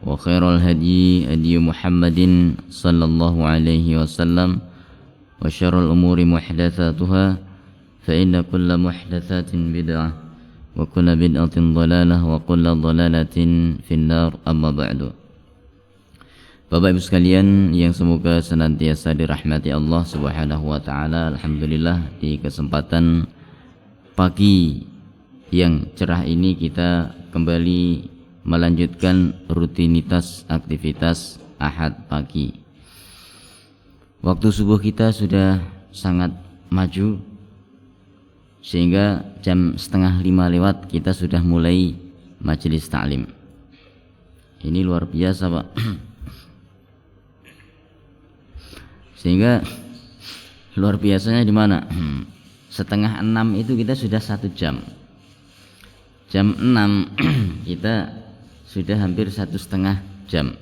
وخير الهدي هدي محمد صلى الله عليه وسلم وشر الأمور محدثاتها فإن كل محدثات بدعة وكل بدعة ضلالة وكل ضلالة في النار أما بعد. Bapak Ibu sekalian yang semoga senantiasa dirahmati Allah Subhanahu wa taala. Alhamdulillah di kesempatan pagi yang cerah ini kita kembali melanjutkan rutinitas aktivitas Ahad pagi. Waktu subuh kita sudah sangat maju, sehingga jam 4:30 lewat kita sudah mulai majelis taklim. Ini luar biasa, Pak. Sehingga luar biasanya di mana? 5:30 itu kita sudah 1 jam. Jam 6 kita sudah hampir 1,5 jam.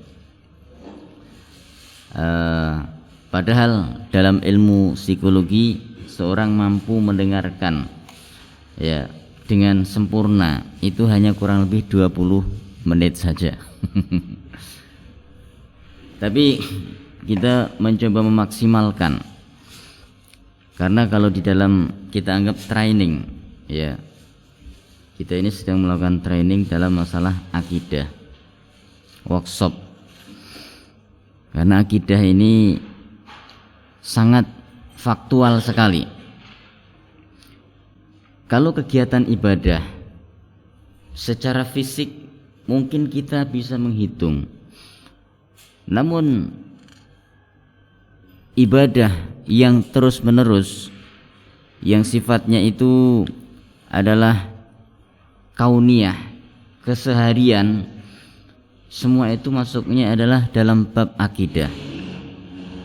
Padahal dalam ilmu psikologi seorang mampu mendengarkan ya dengan sempurna itu hanya kurang lebih 20 menit saja. Tapi kita mencoba memaksimalkan, karena kalau di dalam kita anggap training, ya kita ini sedang melakukan training dalam masalah akidah, workshop. Karena akidah ini sangat faktual sekali. Kalau kegiatan ibadah secara fisik mungkin kita bisa menghitung, namun ibadah yang terus menerus, yang sifatnya itu adalah kauniyah, keseharian, semua itu masuknya adalah dalam bab akidah.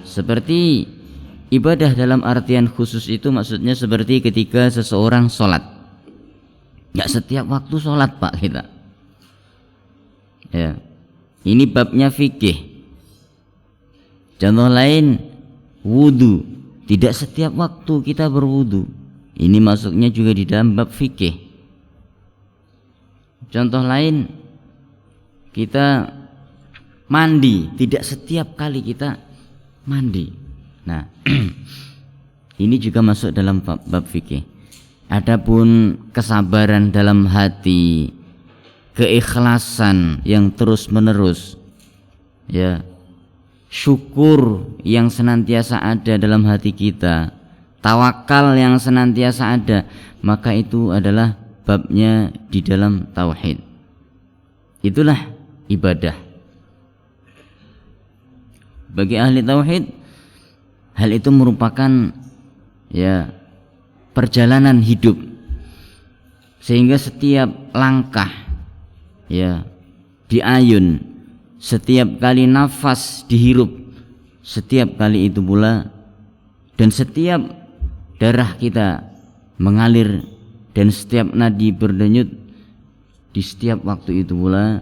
Seperti ibadah dalam artian khusus itu maksudnya seperti ketika seseorang sholat. Gak setiap waktu sholat, Pak, kita. Ya, ini babnya fikih. Contoh lain, wudu. Tidak setiap waktu kita berwudu. Ini masuknya juga di dalam bab fikih. Contoh lain, kita mandi. Tidak setiap kali kita mandi. Nah, ini juga masuk dalam bab fikih. Adapun kesabaran dalam hati, keikhlasan yang terus menerus, ya, syukur yang senantiasa ada dalam hati kita, tawakal yang senantiasa ada, maka itu adalah babnya di dalam tauhid. Itulah ibadah. Bagi ahli tauhid, hal itu merupakan ya perjalanan hidup, sehingga setiap langkah ya diayun, setiap kali nafas dihirup, setiap kali itu pula, dan setiap darah kita mengalir dan setiap nadi berdenyut, di setiap waktu itu pula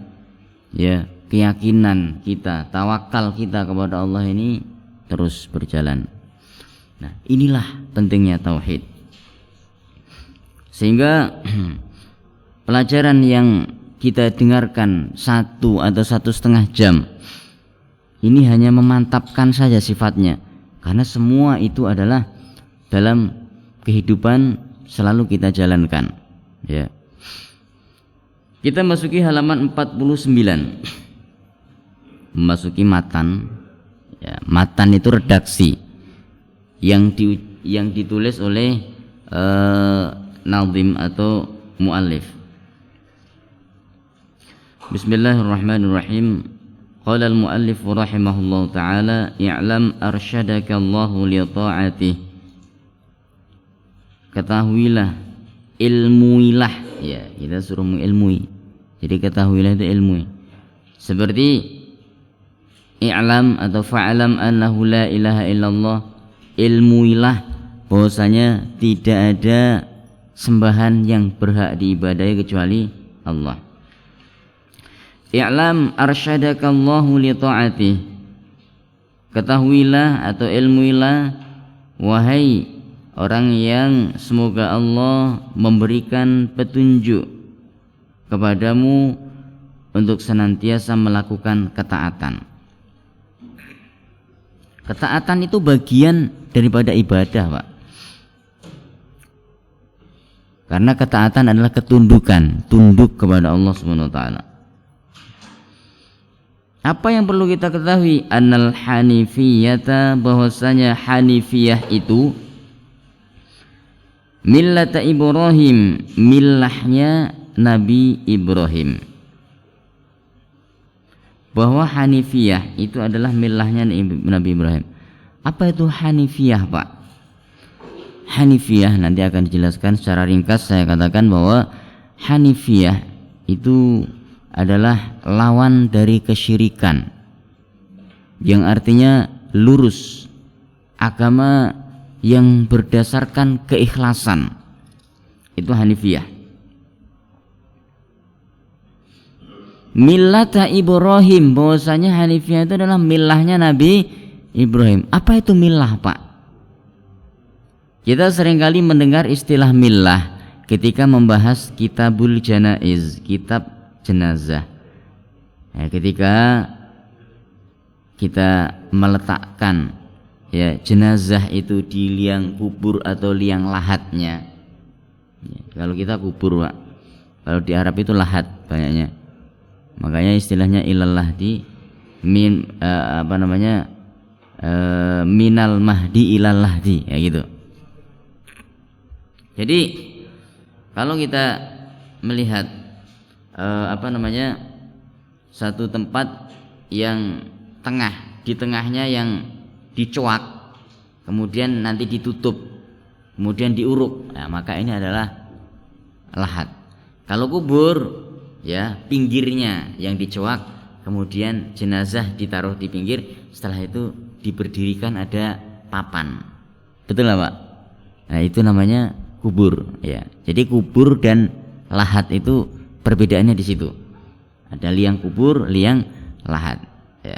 ya keyakinan kita, tawakal kita kepada Allah ini terus berjalan. Nah, inilah pentingnya tauhid. Sehingga pelajaran yang kita dengarkan 1 atau 1,5 jam ini hanya memantapkan saja sifatnya, karena semua itu adalah dalam kehidupan selalu kita jalankan, ya. Kita masuki halaman 49, memasuki matan, ya. Matan itu redaksi yang ditulis oleh nazim atau muallif. Bismillahirrahmanirrahim. Qala al-muallif rahimahullahu taala, i'lam arsyadaka Allahu li ta'atih. Ketahuilah, ilmuilah, ya, kita suruh mengilmui. Jadi ketahuilah itu ilmui. Seperti i'lam atau fa'alam annahu la ilaha illallah, ilmuilah bahwasanya tidak ada sembahan yang berhak diibadahi kecuali Allah. I'lam arsyadakallahu li ta'atih, ketahuilah atau ilmuilah wahai orang yang semoga Allah memberikan petunjuk kepadamu untuk senantiasa melakukan ketaatan. Ketaatan itu bagian daripada ibadah, Pak. Karena ketaatan adalah ketundukan, tunduk kepada Allah Subhanahu wa taala. Apa yang perlu kita ketahui? Annal hanifiyata, bahwasanya hanifiyah itu millata Ibrahim, millahnya Nabi Ibrahim. Bahwa hanifiyah itu adalah millahnya Nabi Ibrahim. Apa itu hanifiyah, Pak? Hanifiyah nanti akan dijelaskan secara ringkas. Saya katakan bahwa hanifiyah itu adalah lawan dari kesyirikan, yang artinya lurus, agama yang berdasarkan keikhlasan. Itu hanifiyah. Millata Ibrahim, bahwasanya hanifiyah itu adalah millahnya Nabi Ibrahim. Apa itu millah, Pak? Kita seringkali mendengar istilah millah ketika membahas kitabul janaiz, kitab jenazah. Ya, ketika kita meletakkan ya jenazah itu di liang kubur atau liang lahatnya. Ya, kalau kita kubur, Pak. Kalau di Arab itu lahat banyaknya. Makanya istilahnya ilallah di minal mahdi ilal lahdi, ya gitu. Jadi kalau kita melihat satu tempat yang tengah, di tengahnya yang dicuak, kemudian nanti ditutup, kemudian diuruk, nah, maka ini adalah lahat. Kalau kubur, ya pinggirnya yang dicuak, kemudian jenazah ditaruh di pinggir, setelah itu diberdirikan ada papan, betul lah, Pak? Nah, itu namanya kubur, ya. Jadi kubur dan lahat itu perbedaannya di situ. Ada liang kubur, liang lahat. Ya.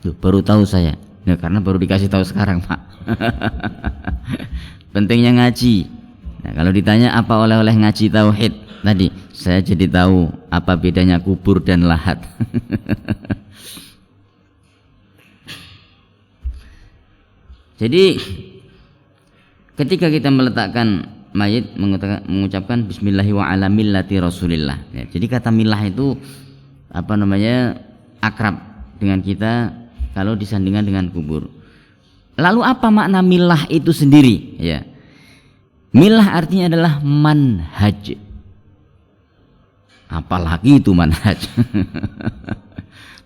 Tuh, baru tahu saya. Nah, karena baru dikasih tahu sekarang, Pak. Pentingnya ngaji. Nah, kalau ditanya apa oleh-oleh ngaji tauhid tadi, saya jadi tahu apa bedanya kubur dan lahat. Jadi ketika kita meletakkan mayit, mengucapkan bismillahi wa ala millati rasulillah, ya, jadi kata millah itu akrab dengan kita kalau disandingkan dengan kubur. Lalu apa makna millah itu sendiri? Ya, millah artinya adalah manhaj. Apalagi itu manhaj.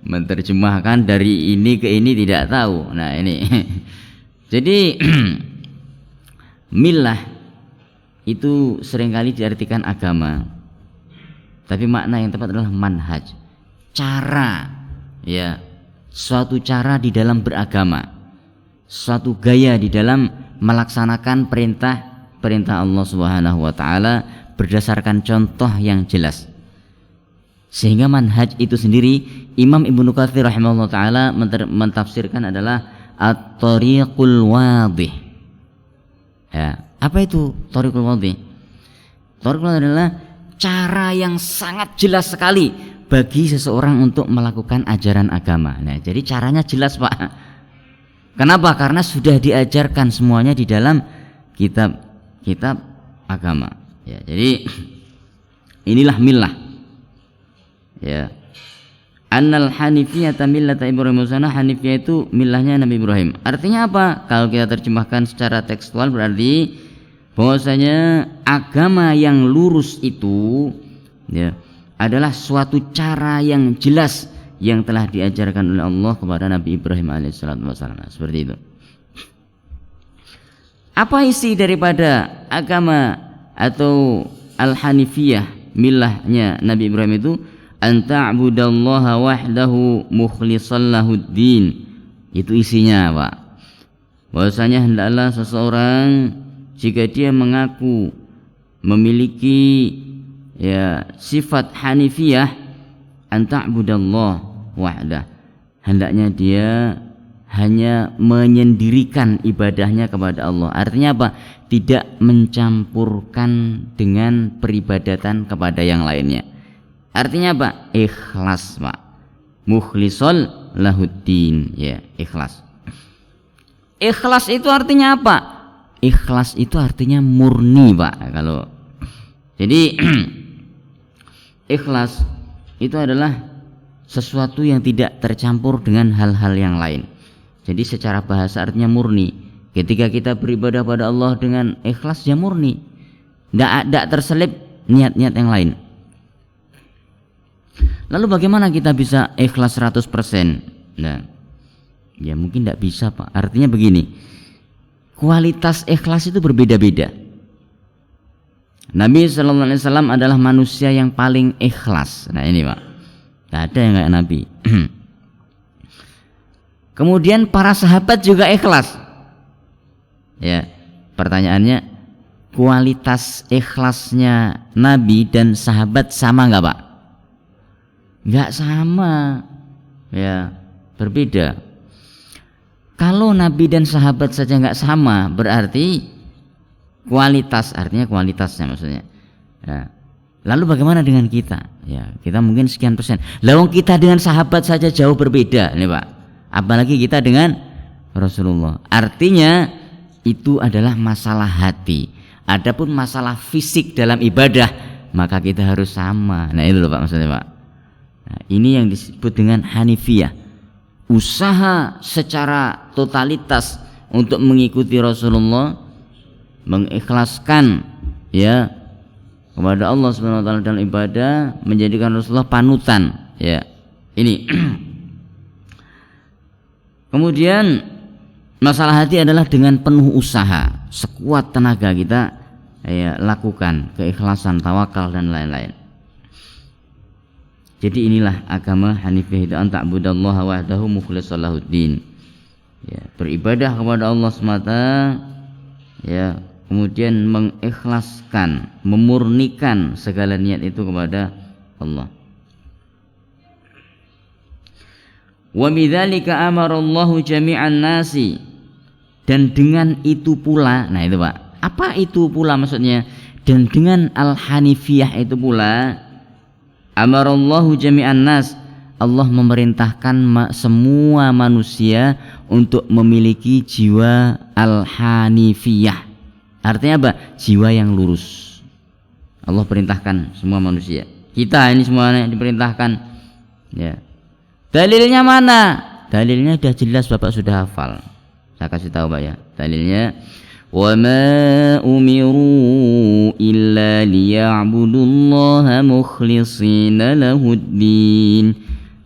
Menerjemahkan dari ini ke ini tidak tahu. Nah ini jadi millah itu seringkali diartikan agama, tapi makna yang tepat adalah manhaj, cara, ya, suatu cara di dalam beragama, suatu gaya di dalam melaksanakan perintah Allah Subhanahu wa taala berdasarkan contoh yang jelas. Sehingga manhaj itu sendiri Imam Ibnu Katsir rahimahullah taala mentafsirkan adalah at-tariqul wadih. Ya, apa itu thariqul wadih? Thariqul wadih adalah cara yang sangat jelas sekali bagi seseorang untuk melakukan ajaran agama. Nah, jadi caranya jelas, Pak. Kenapa? Karena sudah diajarkan semuanya di dalam kitab agama. Ya, jadi inilah millah. Ya. Annal hanifiyata millata Ibrahim, hanifiyah itu millahnya Nabi Ibrahim. Artinya apa? Kalau kita terjemahkan secara tekstual berarti bahwasanya agama yang lurus itu, ya, adalah suatu cara yang jelas yang telah diajarkan oleh Allah kepada Nabi Ibrahim alaihissalam. Seperti itu. Apa isi daripada agama atau al-hanifiyah millahnya Nabi Ibrahim itu? Anta'budallaha wahdahu mukhlishan lahuddin. Itu isinya, Pak. Bahwasanya hendaklah seseorang jika dia mengaku memiliki ya sifat hanifiyah, anta'budallah wahdah, hendaknya dia hanya menyendirikan ibadahnya kepada Allah. Artinya apa? Tidak mencampurkan dengan peribadatan kepada yang lainnya. Artinya apa? Ikhlas, Pak. Mukhlisol lahuddin, ya, ikhlas. Ikhlas itu artinya apa? Ikhlas itu artinya murni, Pak. Kalau jadi ikhlas itu adalah sesuatu yang tidak tercampur dengan hal-hal yang lain. Jadi secara bahasa artinya murni. Ketika kita beribadah pada Allah dengan ikhlas, ya murni. Tidak terselip niat-niat yang lain. Lalu bagaimana kita bisa ikhlas 100%? Nah, ya mungkin tidak bisa, Pak. Artinya begini, kualitas ikhlas itu berbeda-beda. Nabi SAW adalah manusia yang paling ikhlas. Nah ini, Pak, tidak ada yang kayak Nabi. Kemudian para sahabat juga ikhlas. Ya, pertanyaannya, kualitas ikhlasnya Nabi dan sahabat sama nggak, Pak? Nggak sama, ya, berbeda. Kalau Nabi dan sahabat saja nggak sama, berarti kualitas, artinya kualitasnya maksudnya. Ya. Lalu bagaimana dengan kita? Ya, kita mungkin sekian persen. Lawang kita dengan sahabat saja jauh berbeda, nih Pak. Apalagi kita dengan Rasulullah. Artinya itu adalah masalah hati. Adapun masalah fisik dalam ibadah, maka kita harus sama. Nah itu loh Pak maksudnya, Pak. Nah, ini yang disebut dengan Hanifiyah. Usaha secara totalitas untuk mengikuti Rasulullah, mengikhlaskan ya kepada Allah Subhanahu wa taala dalam ibadah, menjadikan Rasulullah panutan, ya. Ini. Kemudian masalah hati adalah dengan penuh usaha, sekuat tenaga kita ya lakukan keikhlasan, tawakal dan lain-lain. Jadi inilah agama Hanifiyah, itu anta'budallaha wahdahu mukhlishan lahuddin. Ya, beribadah kepada Allah semata, ya, kemudian mengikhlaskan, memurnikan segala niat itu kepada Allah. Wa bidzalika amarallahu jami'an nasi, dan dengan itu pula, nah itu Pak, apa itu pula maksudnya? Dan dengan al-Hanifiyah itu pula amarallahu jami'an nas, Allah memerintahkan semua manusia untuk memiliki jiwa al-Hanifiyah. Artinya apa? Jiwa yang lurus. Allah perintahkan semua manusia. Kita ini semuanya diperintahkan. Ya. Dalilnya mana? Dalilnya sudah jelas, Bapak sudah hafal. Saya kasih tahu Pak ya. Dalilnya وَمَا أُمِرُوا إِلَّا لِيَعْبُدُوا اللَّهَ مُخْلِصِينَ لَهُ الدِّينَ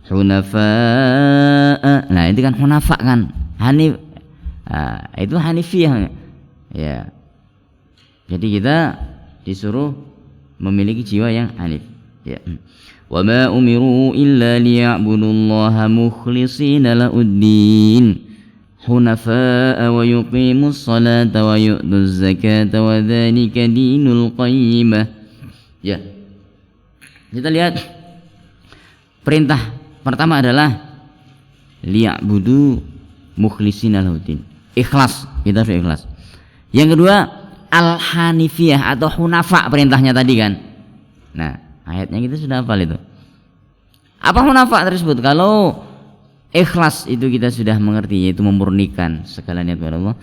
حُنَفَاءَ. Nah itu kan hunafa kan, Hanif, itu Hanifiyah ya. Jadi kita disuruh memiliki jiwa yang Hanif ya. وَمَا أُمِرُوا إِلَّا لِيَعْبُدُوا اللَّهَ مُخْلِصِينَ لَهُ الدِّينَ حنفاء ويقيموا الصلاة ويؤتوا الزكاة وذلك دين القيمة. Ya, kita lihat perintah pertama adalah liya'budu mukhlishina lahuddin, ikhlas, kita harus ikhlas. Yang kedua al-Hanifiyah atau hunafa, perintahnya tadi kan. Nah ayatnya kita sudah hafal itu. Apa hunafa tersebut? Kalau ikhlas itu kita sudah mengerti, yaitu memurnikan segala niat kepada Allah.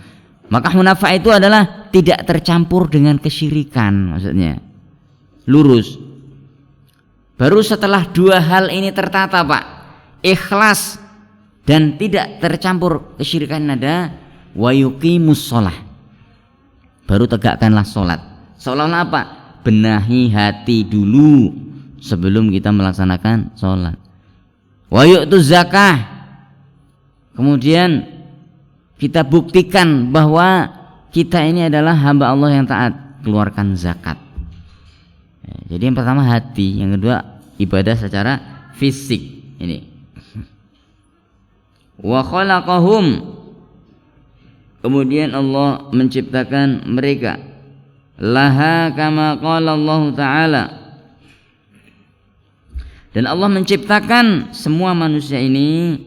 Maka hunafa itu adalah tidak tercampur dengan kesyirikan, maksudnya lurus. Baru setelah dua hal ini tertata Pak, ikhlas dan tidak tercampur kesyirikan, ada wa yuqimus shalah, baru tegakkanlah sholat. Sholat apa? Benahi hati dulu sebelum kita melaksanakan sholat. Wa yu'tuz zakah, kemudian kita buktikan bahwa kita ini adalah hamba Allah yang taat, keluarkan zakat. Jadi yang pertama hati, yang kedua ibadah secara fisik ini. Wa khalaqahum, kemudian Allah menciptakan mereka, laha kama qala Allah Ta'ala, dan Allah menciptakan semua manusia ini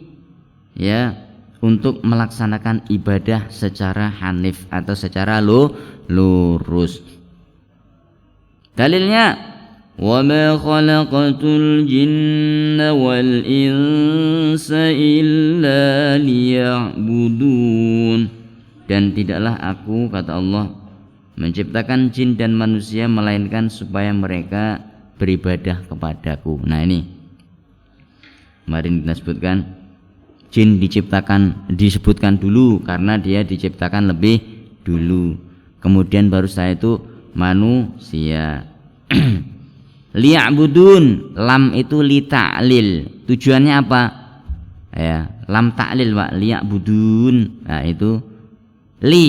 ya untuk melaksanakan ibadah secara hanif atau secara lurus. Dalilnya wa ma khalaqatul jinna wal insa illa liya'budun. Dan tidaklah aku, kata Allah, menciptakan jin dan manusia melainkan supaya mereka beribadah kepadaku. Nah ini kemarin kita sebutkan, jin disebutkan dulu karena dia diciptakan lebih dulu, kemudian baru setelah itu manusia. Liya'budun, lam itu li ta'lil, tujuannya apa ya, lam ta'lil Pak, liya'budun. Nah itu li,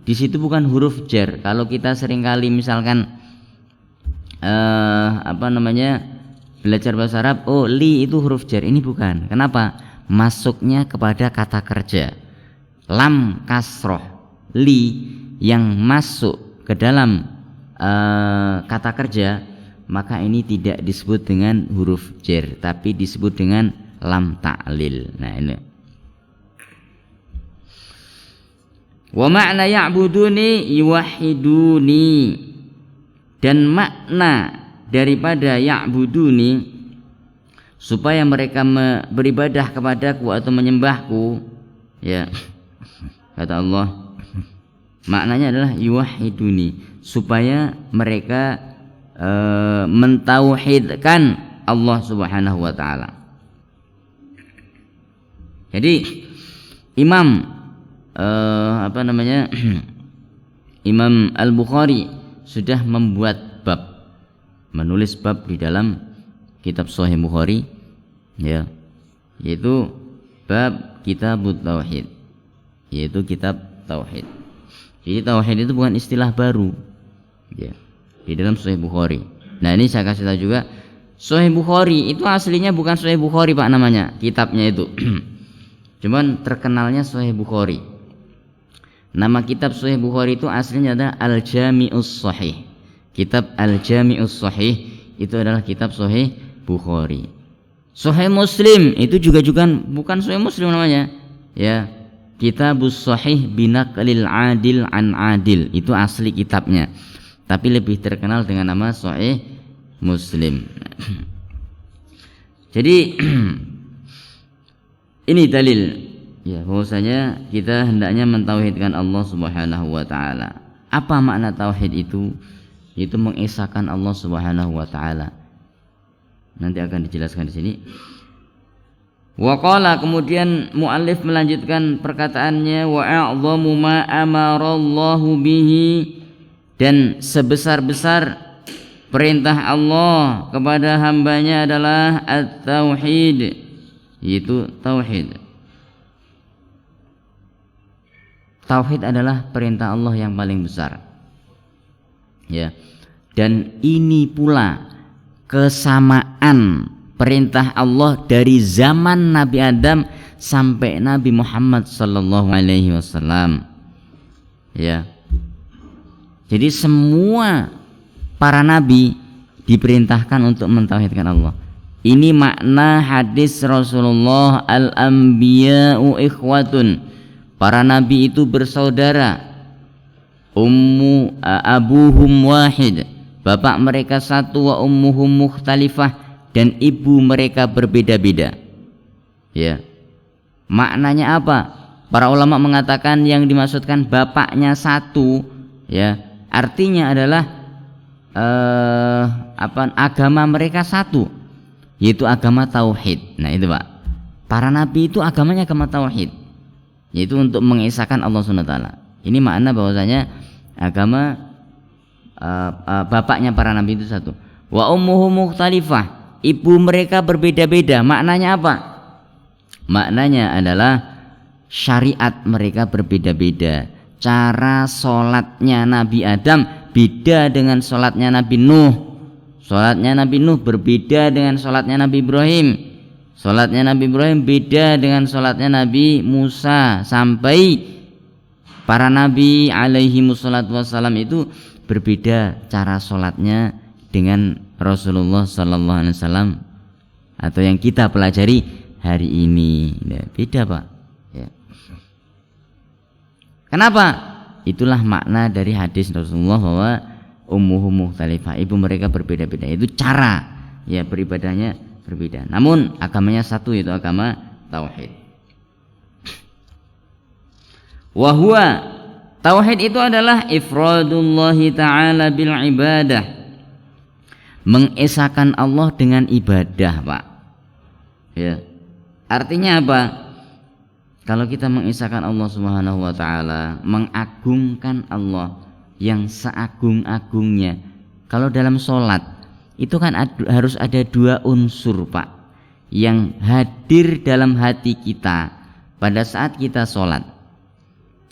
di situ bukan huruf jar. Kalau kita seringkali misalkan belajar bahasa Arab, oh li itu huruf jar, ini bukan. Kenapa? Masuknya kepada kata kerja. Lam kasroh, li yang masuk ke dalam kata kerja, maka ini tidak disebut dengan huruf jar, tapi disebut dengan lam ta'lil. Nah ini. Wa makna ya'buduni yuwahhiduni, dan makna daripada ya'buduni supaya mereka beribadah kepadaku atau menyembahku, ya kata Allah, maknanya adalah yuwahhiduni, supaya mereka mentauhidkan Allah Subhanahu wa taala. Jadi Imam Imam Al-Bukhari sudah membuat bab, menulis bab di dalam kitab Sahih Bukhari, ya, yaitu bab Kitabut Tauhid, yaitu kitab tauhid. Jadi tauhid itu bukan istilah baru, ya, di dalam Sahih Bukhari. Nah ini saya kasih tahu juga, Sahih Bukhari itu aslinya bukan Sahih Bukhari Pak namanya, kitabnya itu cuman terkenalnya Sahih Bukhari. Nama kitab Sahih Bukhari itu aslinya adalah Al-Jami'us Sahih. Kitab Al-Jami'us Sahih itu adalah kitab Sahih Bukhari. Sahih Muslim itu juga bukan Sahih Muslim namanya, ya. Kitabus Sahih binaqlil adil an adil, itu asli kitabnya, tapi lebih terkenal dengan nama Sahih Muslim. Jadi ini dalil, ya, bahwasanya kita hendaknya mentauhidkan Allah Subhanahu wa taala. Apa makna tauhid itu? Itu mengesahkan Allah Subhanahu wa taala. Nanti akan dijelaskan di sini. Wa qala, kemudian muallif melanjutkan perkataannya, wa a'dhamu ma amarallahu bihi, dan sebesar-besar perintah Allah kepada hambanya adalah at-tauhid, yaitu tauhid. Tauhid adalah perintah Allah yang paling besar, ya. Dan ini pula kesamaan perintah Allah dari zaman Nabi Adam sampai Nabi Muhammad sallallahu alaihi wasallam, ya. Jadi semua para nabi diperintahkan untuk mentauhidkan Allah. Ini makna hadis Rasulullah, al-anbiya'u ikhwatun, para nabi itu bersaudara, abuhum wahid, bapak mereka satu, wa ummuhum mukhtalifah, dan ibu mereka berbeda-beda, ya. Maknanya apa? Para ulama mengatakan yang dimaksudkan bapaknya satu, ya, artinya adalah agama mereka satu, yaitu agama tauhid. Nah itu Pak, para nabi itu agamanya agama tauhid, yaitu untuk mengesahkan Allah SWT. Ini makna bahwasanya agama bapaknya para nabi itu satu. Wa ummuhum mukhtalifah, ibu mereka berbeda-beda. Maknanya apa? Maknanya adalah syariat mereka berbeda-beda. Cara sholatnya Nabi Adam beda dengan sholatnya Nabi Nuh. Sholatnya Nabi Nuh berbeda dengan sholatnya Nabi Ibrahim. Sholatnya Nabi Ibrahim beda dengan sholatnya Nabi Musa. Sampai para nabi alaihi wassalatu wassalam itu berbeda cara sholatnya dengan Rasulullah sallallahu alaihi wasallam atau yang kita pelajari hari ini. Nah, beda Pak, ya. Kenapa? Itulah makna dari hadis Rasulullah bahwa ummuhum mukhtalifah, ibu mereka berbeda-beda. Itu cara ya beribadahnya berbeda. Namun agamanya satu, yaitu agama tauhid. Wa huwa, tauhid itu adalah ifradullahi ta'ala bil ibadah, mengesahkan Allah dengan ibadah, Pak. Ya. Artinya apa? Kalau kita mengesahkan Allah Subhanahu wa taala, mengagungkan Allah yang seagung-agungnya. Kalau dalam sholat itu kan harus ada dua unsur, Pak, yang hadir dalam hati kita pada saat kita sholat.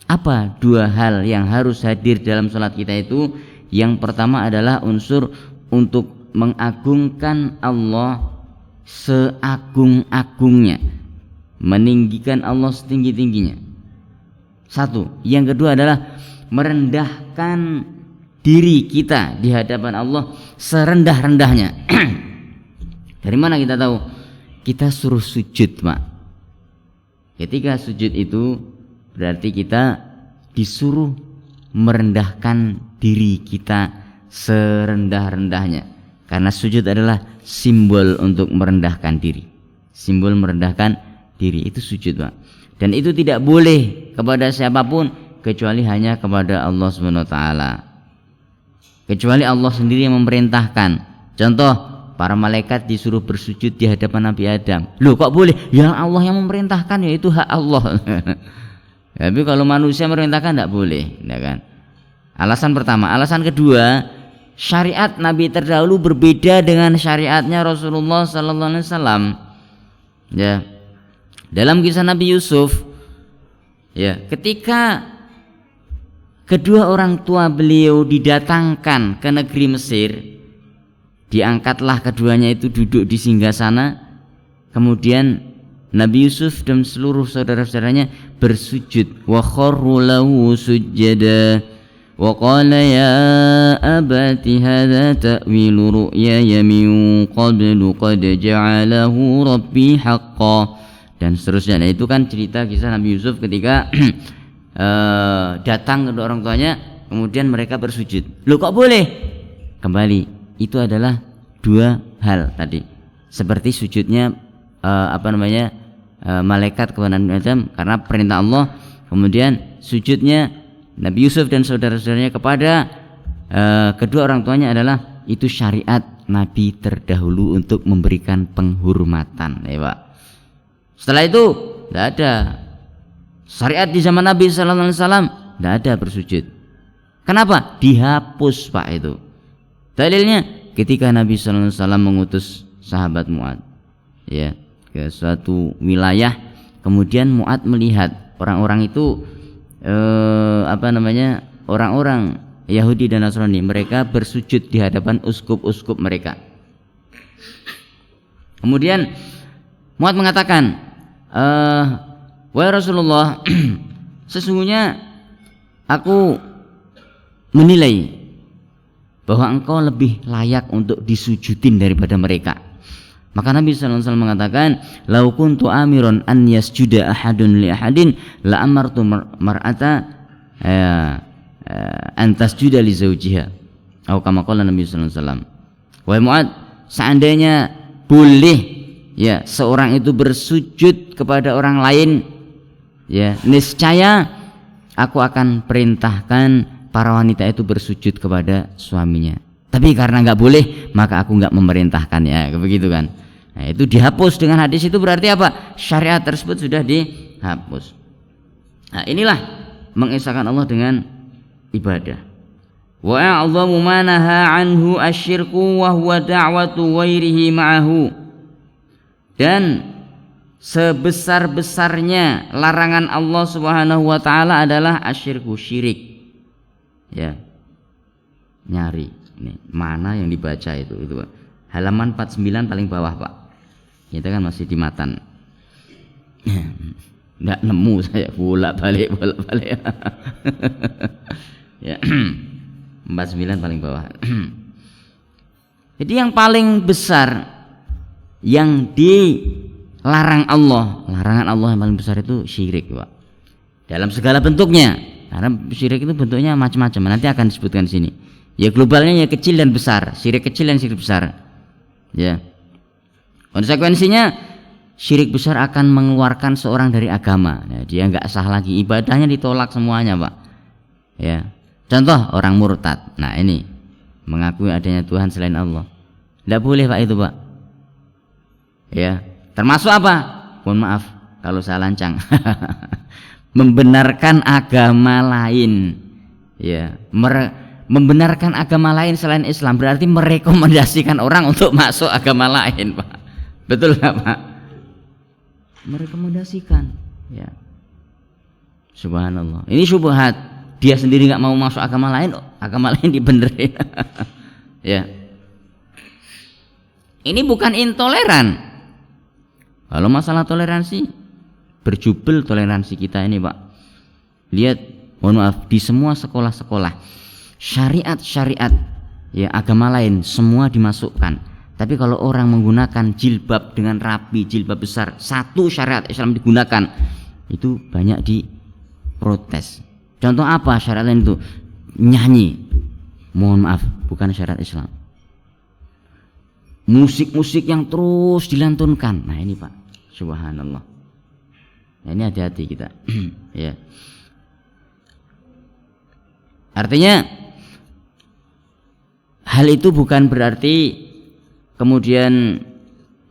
Apa dua hal yang harus hadir dalam sholat kita itu? Yang pertama adalah unsur untuk mengagungkan Allah seagung-agungnya, meninggikan Allah setinggi-tingginya. Satu. Yang kedua adalah merendahkan diri kita di hadapan Allah serendah-rendahnya. Dari mana kita tahu? Kita suruh sujud, Pak. Ketika sujud itu berarti kita disuruh merendahkan diri kita serendah-rendahnya, karena sujud adalah simbol untuk merendahkan diri. Simbol merendahkan diri itu sujud, Pak. Dan itu tidak boleh kepada siapapun kecuali hanya kepada Allah Subhanahu wa taala. Kecuali Allah sendiri yang memerintahkan. Contoh, para malaikat disuruh bersujud di hadapan Nabi Adam. Loh, kok boleh? Ya Allah yang memerintahkan, yaitu hak Allah. Tapi kalau manusia memerintahkan tidak boleh, ya kan? Alasan pertama. Alasan kedua, syariat Nabi terdahulu berbeda dengan syariatnya Rasulullah sallallahu alaihi wasallam. Ya. Dalam kisah Nabi Yusuf, ya, ketika kedua orang tua beliau didatangkan ke negeri Mesir, diangkatlah keduanya itu duduk di singgasana. Kemudian Nabi Yusuf dan seluruh saudara-saudaranya bersujud, wa kharru lahu sujada wa qala ya abati hadza ta'wilu ru'yaya min qablu qad ja'alahu rabbi haqqan, dan seterusnya. Nah, itu kan cerita kisah Nabi Yusuf ketika datang kedua orang tuanya, kemudian mereka bersujud. Loh, kok boleh? Kembali, itu adalah dua hal tadi. Seperti sujudnya malaikat kepada Nabi Adam karena perintah Allah, kemudian sujudnya Nabi Yusuf dan saudara-saudaranya kepada kedua orang tuanya adalah itu syariat Nabi terdahulu untuk memberikan penghormatan, ya Pak. Setelah itu tidak ada syariat di zaman Nabi sallallahu alaihi wasallam, tidak ada bersujud. Kenapa? Dihapus, Pak, itu. Dalilnya ketika Nabi sallallahu alaihi wasallam mengutus sahabat Mu'ad, ya, ke suatu wilayah, kemudian Mu'ad melihat orang-orang itu orang-orang Yahudi dan Nasrani, mereka bersujud di hadapan uskup-uskup mereka. Kemudian Mu'ad mengatakan, wahai Rasulullah, sesungguhnya aku menilai bahwa engkau lebih layak untuk disujudin daripada mereka. Maka Nabi SAW mengatakan, lau kuntu amiron an yasjuda ahadun li ahadin la amartu mar'ata an tasjuda li zawjiha. Atau kama qala Nabi SAW. Wahai Mu'ad, seandainya boleh, ya, seorang itu bersujud kepada orang lain, ya, niscaya aku akan perintahkan para wanita itu bersujud kepada suaminya. Tapi karena nggak boleh, maka aku nggak memerintahkan, ya, begitu kan. Nah, itu dihapus dengan hadis itu, berarti apa? Syariat tersebut sudah dihapus. Nah, inilah mengesahkan Allah dengan ibadah. Wa a'dhamu ma naha anhu asyirku wa huwa da'watu ghairihi ma'ahu. Dan sebesar-besarnya larangan Allah Subhanahu wa taala adalah asyirku, syirik. Ya. Nyari. Ini mana yang dibaca itu halaman 49 paling bawah, Pak. Kita kan masih di matan. Enggak nemu saya, bolak-balik. Ya. 49 paling bawah. Jadi yang paling besar yang dilarang Allah, larangan Allah yang paling besar itu syirik, Pak. Dalam segala bentuknya. Karena syirik itu bentuknya macam-macam. Nanti akan disebutkan di sini. Ya globalnya ya kecil dan besar, syirik kecil dan syirik besar. Ya. Konsekuensinya syirik besar akan mengeluarkan seorang dari agama. Ya, dia nggak sah lagi, ibadahnya ditolak semuanya, Pak. Ya. Contoh orang murtad. Nah, ini mengakui adanya Tuhan selain Allah. Tidak boleh, Pak, itu, Pak. Ya. Termasuk apa? Mohon maaf kalau saya lancang. Membenarkan agama lain. Ya, membenarkan agama lain selain Islam berarti merekomendasikan orang untuk masuk agama lain, Pak. Betul nggak, Pak? Merekomendasikan, ya. Subhanallah. Ini syubhat. Dia sendiri nggak mau masuk agama lain dibenerin. Ya. Ini bukan intoleran. Kalau masalah toleransi, berjubel toleransi kita ini, Pak. Lihat, mohon maaf, di semua sekolah-sekolah syariat ya agama lain semua dimasukkan. Tapi kalau orang menggunakan jilbab dengan rapi, jilbab besar, satu syariat Islam digunakan, itu banyak diprotes. Contoh apa syariat lain itu? Nyanyi, mohon maaf, bukan syariat Islam. Musik-musik yang terus dilantunkan. Nah ini, Pak, subhanallah. Nah, ini hati-hati kita. Ya. Artinya hal itu bukan berarti kemudian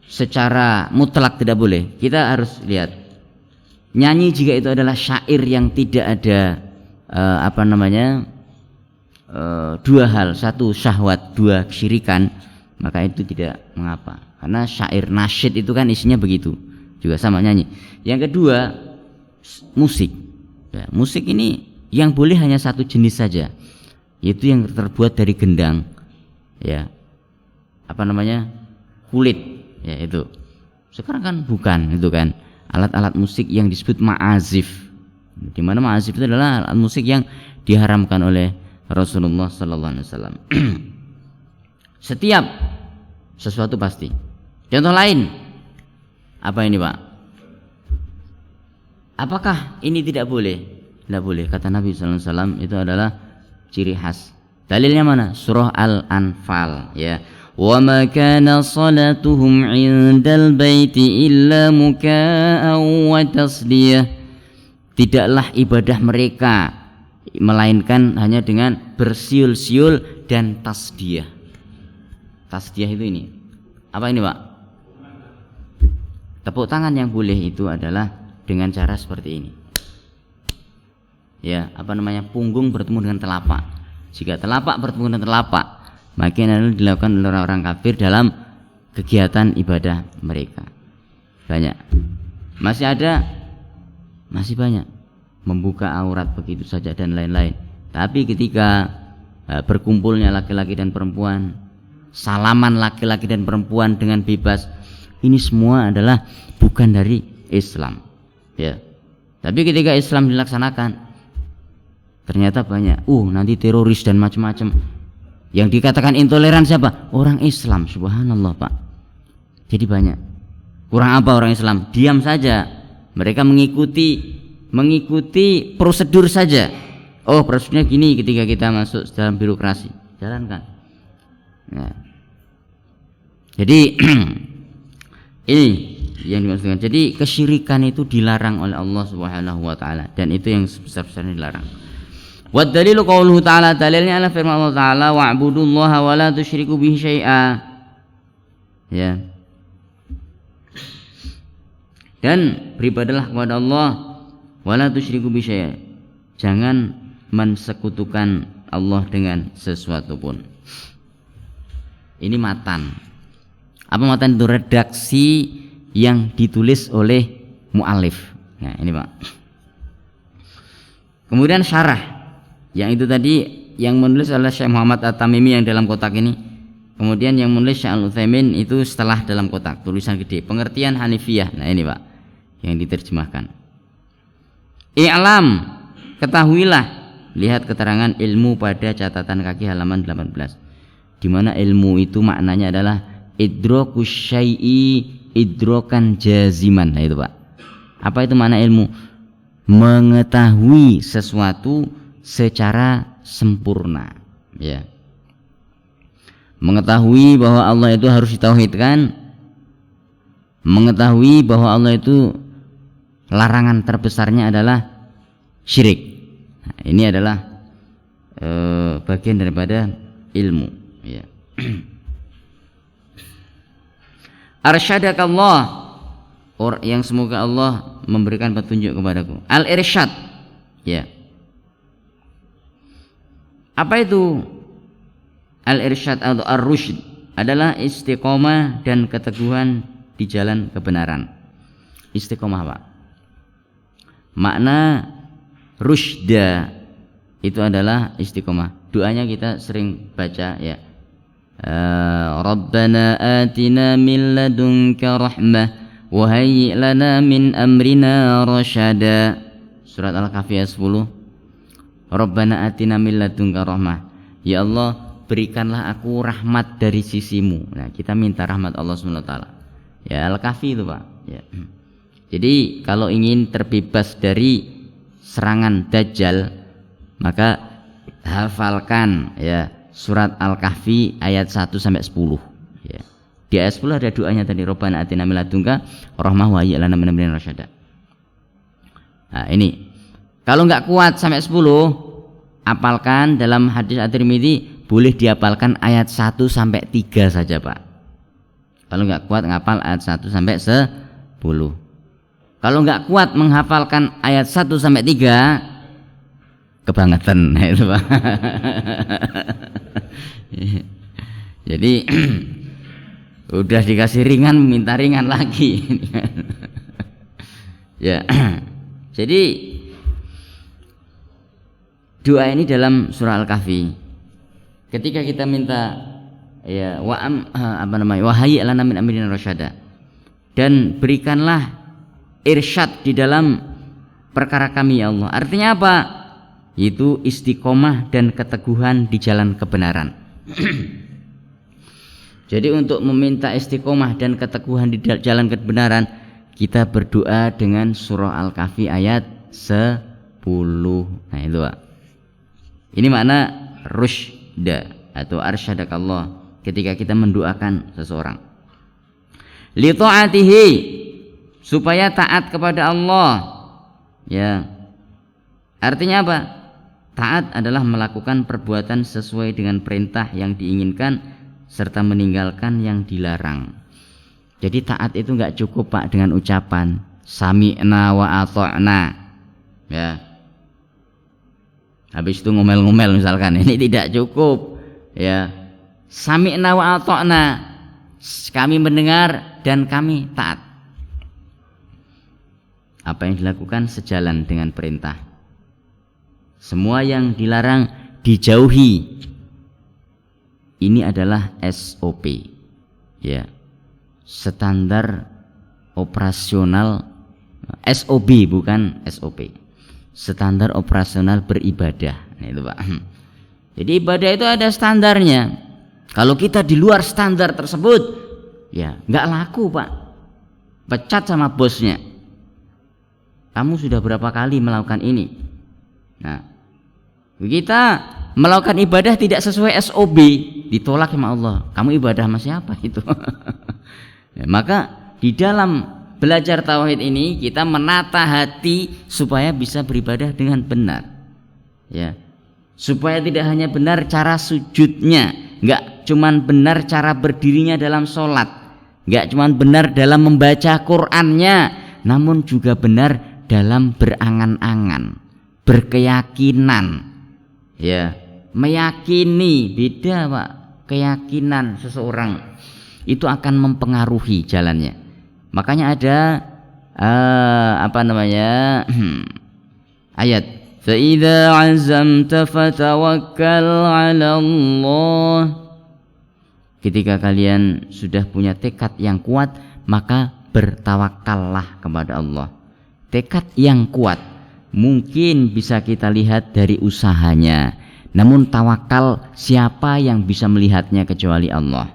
secara mutlak tidak boleh. Kita harus lihat. Nyanyi jika itu adalah syair yang tidak ada dua hal, satu syahwat, dua kesyirikan, maka itu tidak mengapa. Karena syair nasyid itu kan isinya begitu, juga sama nyanyi. Yang kedua, musik. Ya, musik ini yang boleh hanya satu jenis saja, yaitu yang terbuat dari gendang, ya, kulit, ya itu. Sekarang kan bukan itu kan alat-alat musik yang disebut ma'azif, di mana ma'azif itu adalah alat musik yang diharamkan oleh Rasulullah Sallallahu Alaihi Wasallam. Setiap sesuatu pasti. Contoh lain, apa ini, Pak? Apakah ini tidak boleh? Tidak boleh. Kata Nabi Sallallahu Alaihi Wasallam itu adalah ciri khas. Dalilnya mana? Surah Al-Anfal, ya. Wa ma kana salatuhum 'indal baiti illa muka'an wa tasliyah. Tidaklah ibadah mereka melainkan hanya dengan bersiul-siul dan tasdiyah. Tasdiyah itu ini. Apa ini, Pak? Tepuk tangan yang boleh itu adalah dengan cara seperti ini. Ya, punggung bertemu dengan telapak. Jika telapak bertemu dengan telapak, maka ini dilakukan oleh orang-orang kafir dalam kegiatan ibadah mereka. Banyak. Masih ada, masih banyak. Membuka aurat begitu saja dan lain-lain. Tapi ketika berkumpulnya laki-laki dan perempuan, salaman laki-laki dan perempuan dengan bebas, ini semua adalah bukan dari Islam, ya. Tapi ketika Islam dilaksanakan, ternyata banyak, nanti teroris dan macam-macam. Yang dikatakan intoleran siapa? Orang Islam, subhanallah, Pak. Jadi banyak. Kurang apa orang Islam? Diam saja. Mereka mengikuti prosedur saja. Oh, prosedurnya gini ketika kita masuk dalam birokrasi. Jalankan. Nah. Jadi ini yang dimaksudkan. Jadi kesyirikan itu dilarang oleh Allah Subhanahu wa taala, dan itu yang sebesar-besarnya dilarang. Wa dalilu qauluhu ta'ala, dalilnya adalah firman Allah Ta'ala, wa'budullaha wa la tusyriku bihi syai'a. Ya. Dan beribadahlah kepada Allah wa la tusyriku bihi syai'a. Jangan mensekutukan Allah dengan sesuatu pun. Ini matan. Apa matan itu? Redaksi yang ditulis oleh mu'alif. Nah, ini, Pak. Kemudian syarah, yang itu tadi yang menulis adalah Syekh Muhammad At-Tamimi yang dalam kotak ini. Kemudian yang menulis Syekh Al-Utsaimin itu setelah dalam kotak, tulisan gede, pengertian Hanifiyah. Nah ini, Pak, yang diterjemahkan. I'lam, ketahuilah, lihat keterangan ilmu pada catatan kaki halaman 18. Di mana ilmu itu maknanya adalah idrakus syai'i idrokan jaziman. Nah itu, Pak. Apa itu makna ilmu? Mengetahui sesuatu secara sempurna, ya. mengetahui bahwa Allah itu harus ditauhidkan, mengetahui bahwa Allah itu larangan terbesarnya adalah syirik. Nah, ini adalah bagian daripada ilmu, ya. Arsyadakallah, yang semoga Allah memberikan petunjuk kepadaku. Al-irsyad, ya. Apa itu al-irsyad atau ar-rusyd? Adalah istiqomah dan keteguhan di jalan kebenaran. Istiqomah Pak. Makna rusyda itu adalah istiqomah. Doanya kita sering baca, ya. Rabbana atina min ladunka rahmah wa hayyi' lana min amrina rasyada. Surat Al-Kahfi ayat 10. Rabbana atina min ladunka rahmah. Ya Allah, berikanlah aku rahmat dari sisimu. Nah, kita minta rahmat Allah Subhanahu wa taala. Ya, Al-Kahfi itu, Pak. Ya. Jadi kalau ingin terbebas dari serangan Dajjal, maka hafalkan, ya, surat Al-Kahfi ayat 1 sampai 10, ya. Di ayat 10 ada doanya tadi, Rabbana atina min ladunka rahmah wa hayyi' lana min amrina rasyada. Nah, ini kalau enggak kuat sampai 10, apalkan dalam hadis At-Tirmidzi boleh dihafalkan ayat 1 sampai 3 saja, Pak. Kalau enggak kuat ngapal ayat 1 sampai 10. Kalau enggak kuat menghafalkan ayat 1 sampai 3, kebangetan itu, Pak. Jadi udah dikasih ringan minta ringan lagi. Ya. Jadi doa ini dalam surah Al-Kahfi. Ketika kita minta, ya, wa hayyi' lana min amrina rasyada, dan berikanlah irsyad di dalam perkara kami ya Allah. Artinya apa? Itu istiqomah dan keteguhan di jalan kebenaran. Jadi untuk meminta istiqomah dan keteguhan di jalan kebenaran, kita berdoa dengan surah Al-Kahfi ayat 10. Nah itu, Pak. Ini makna rusyda atau arsyadakallah ketika kita mendoakan seseorang. Li ta'atihi, supaya taat kepada Allah. Ya. Artinya apa? Taat adalah melakukan perbuatan sesuai dengan perintah yang diinginkan serta meninggalkan yang dilarang. Jadi taat itu enggak cukup, Pak, dengan ucapan sami'na wa ata'na. Ya. Habis itu ngomel-ngomel misalkan, ini tidak cukup, ya. Sami'na wa ata'na, kami mendengar dan kami taat. Apa yang dilakukan sejalan dengan perintah. Semua yang dilarang dijauhi. Ini adalah SOP, ya. Standar operasional, SOB bukan SOP. Standar operasional beribadah. Nah, itu, Pak. Jadi ibadah itu ada standarnya. Kalau kita di luar standar tersebut, ya nggak laku, Pak. Pecat sama bosnya. Kamu sudah berapa kali melakukan ini? Nah, kita melakukan ibadah tidak sesuai SOB, ditolak sama Allah. Kamu ibadah sama siapa itu? Ya, maka di dalam belajar tauhid ini kita menata hati supaya bisa beribadah dengan benar, ya. Supaya tidak hanya benar cara sujudnya, enggak cuman benar cara berdirinya dalam sholat, enggak cuman benar dalam membaca Qur'annya, namun juga benar dalam berangan-angan, berkeyakinan, ya. Meyakini, beda, Pak. Keyakinan seseorang itu akan mempengaruhi jalannya. Makanya ada ayat fa idza azamta fatawakkal 'ala Allah. Ketika kalian sudah punya tekad yang kuat, maka bertawakallah kepada Allah. Tekad yang kuat mungkin bisa kita lihat dari usahanya, namun tawakal siapa yang bisa melihatnya kecuali Allah.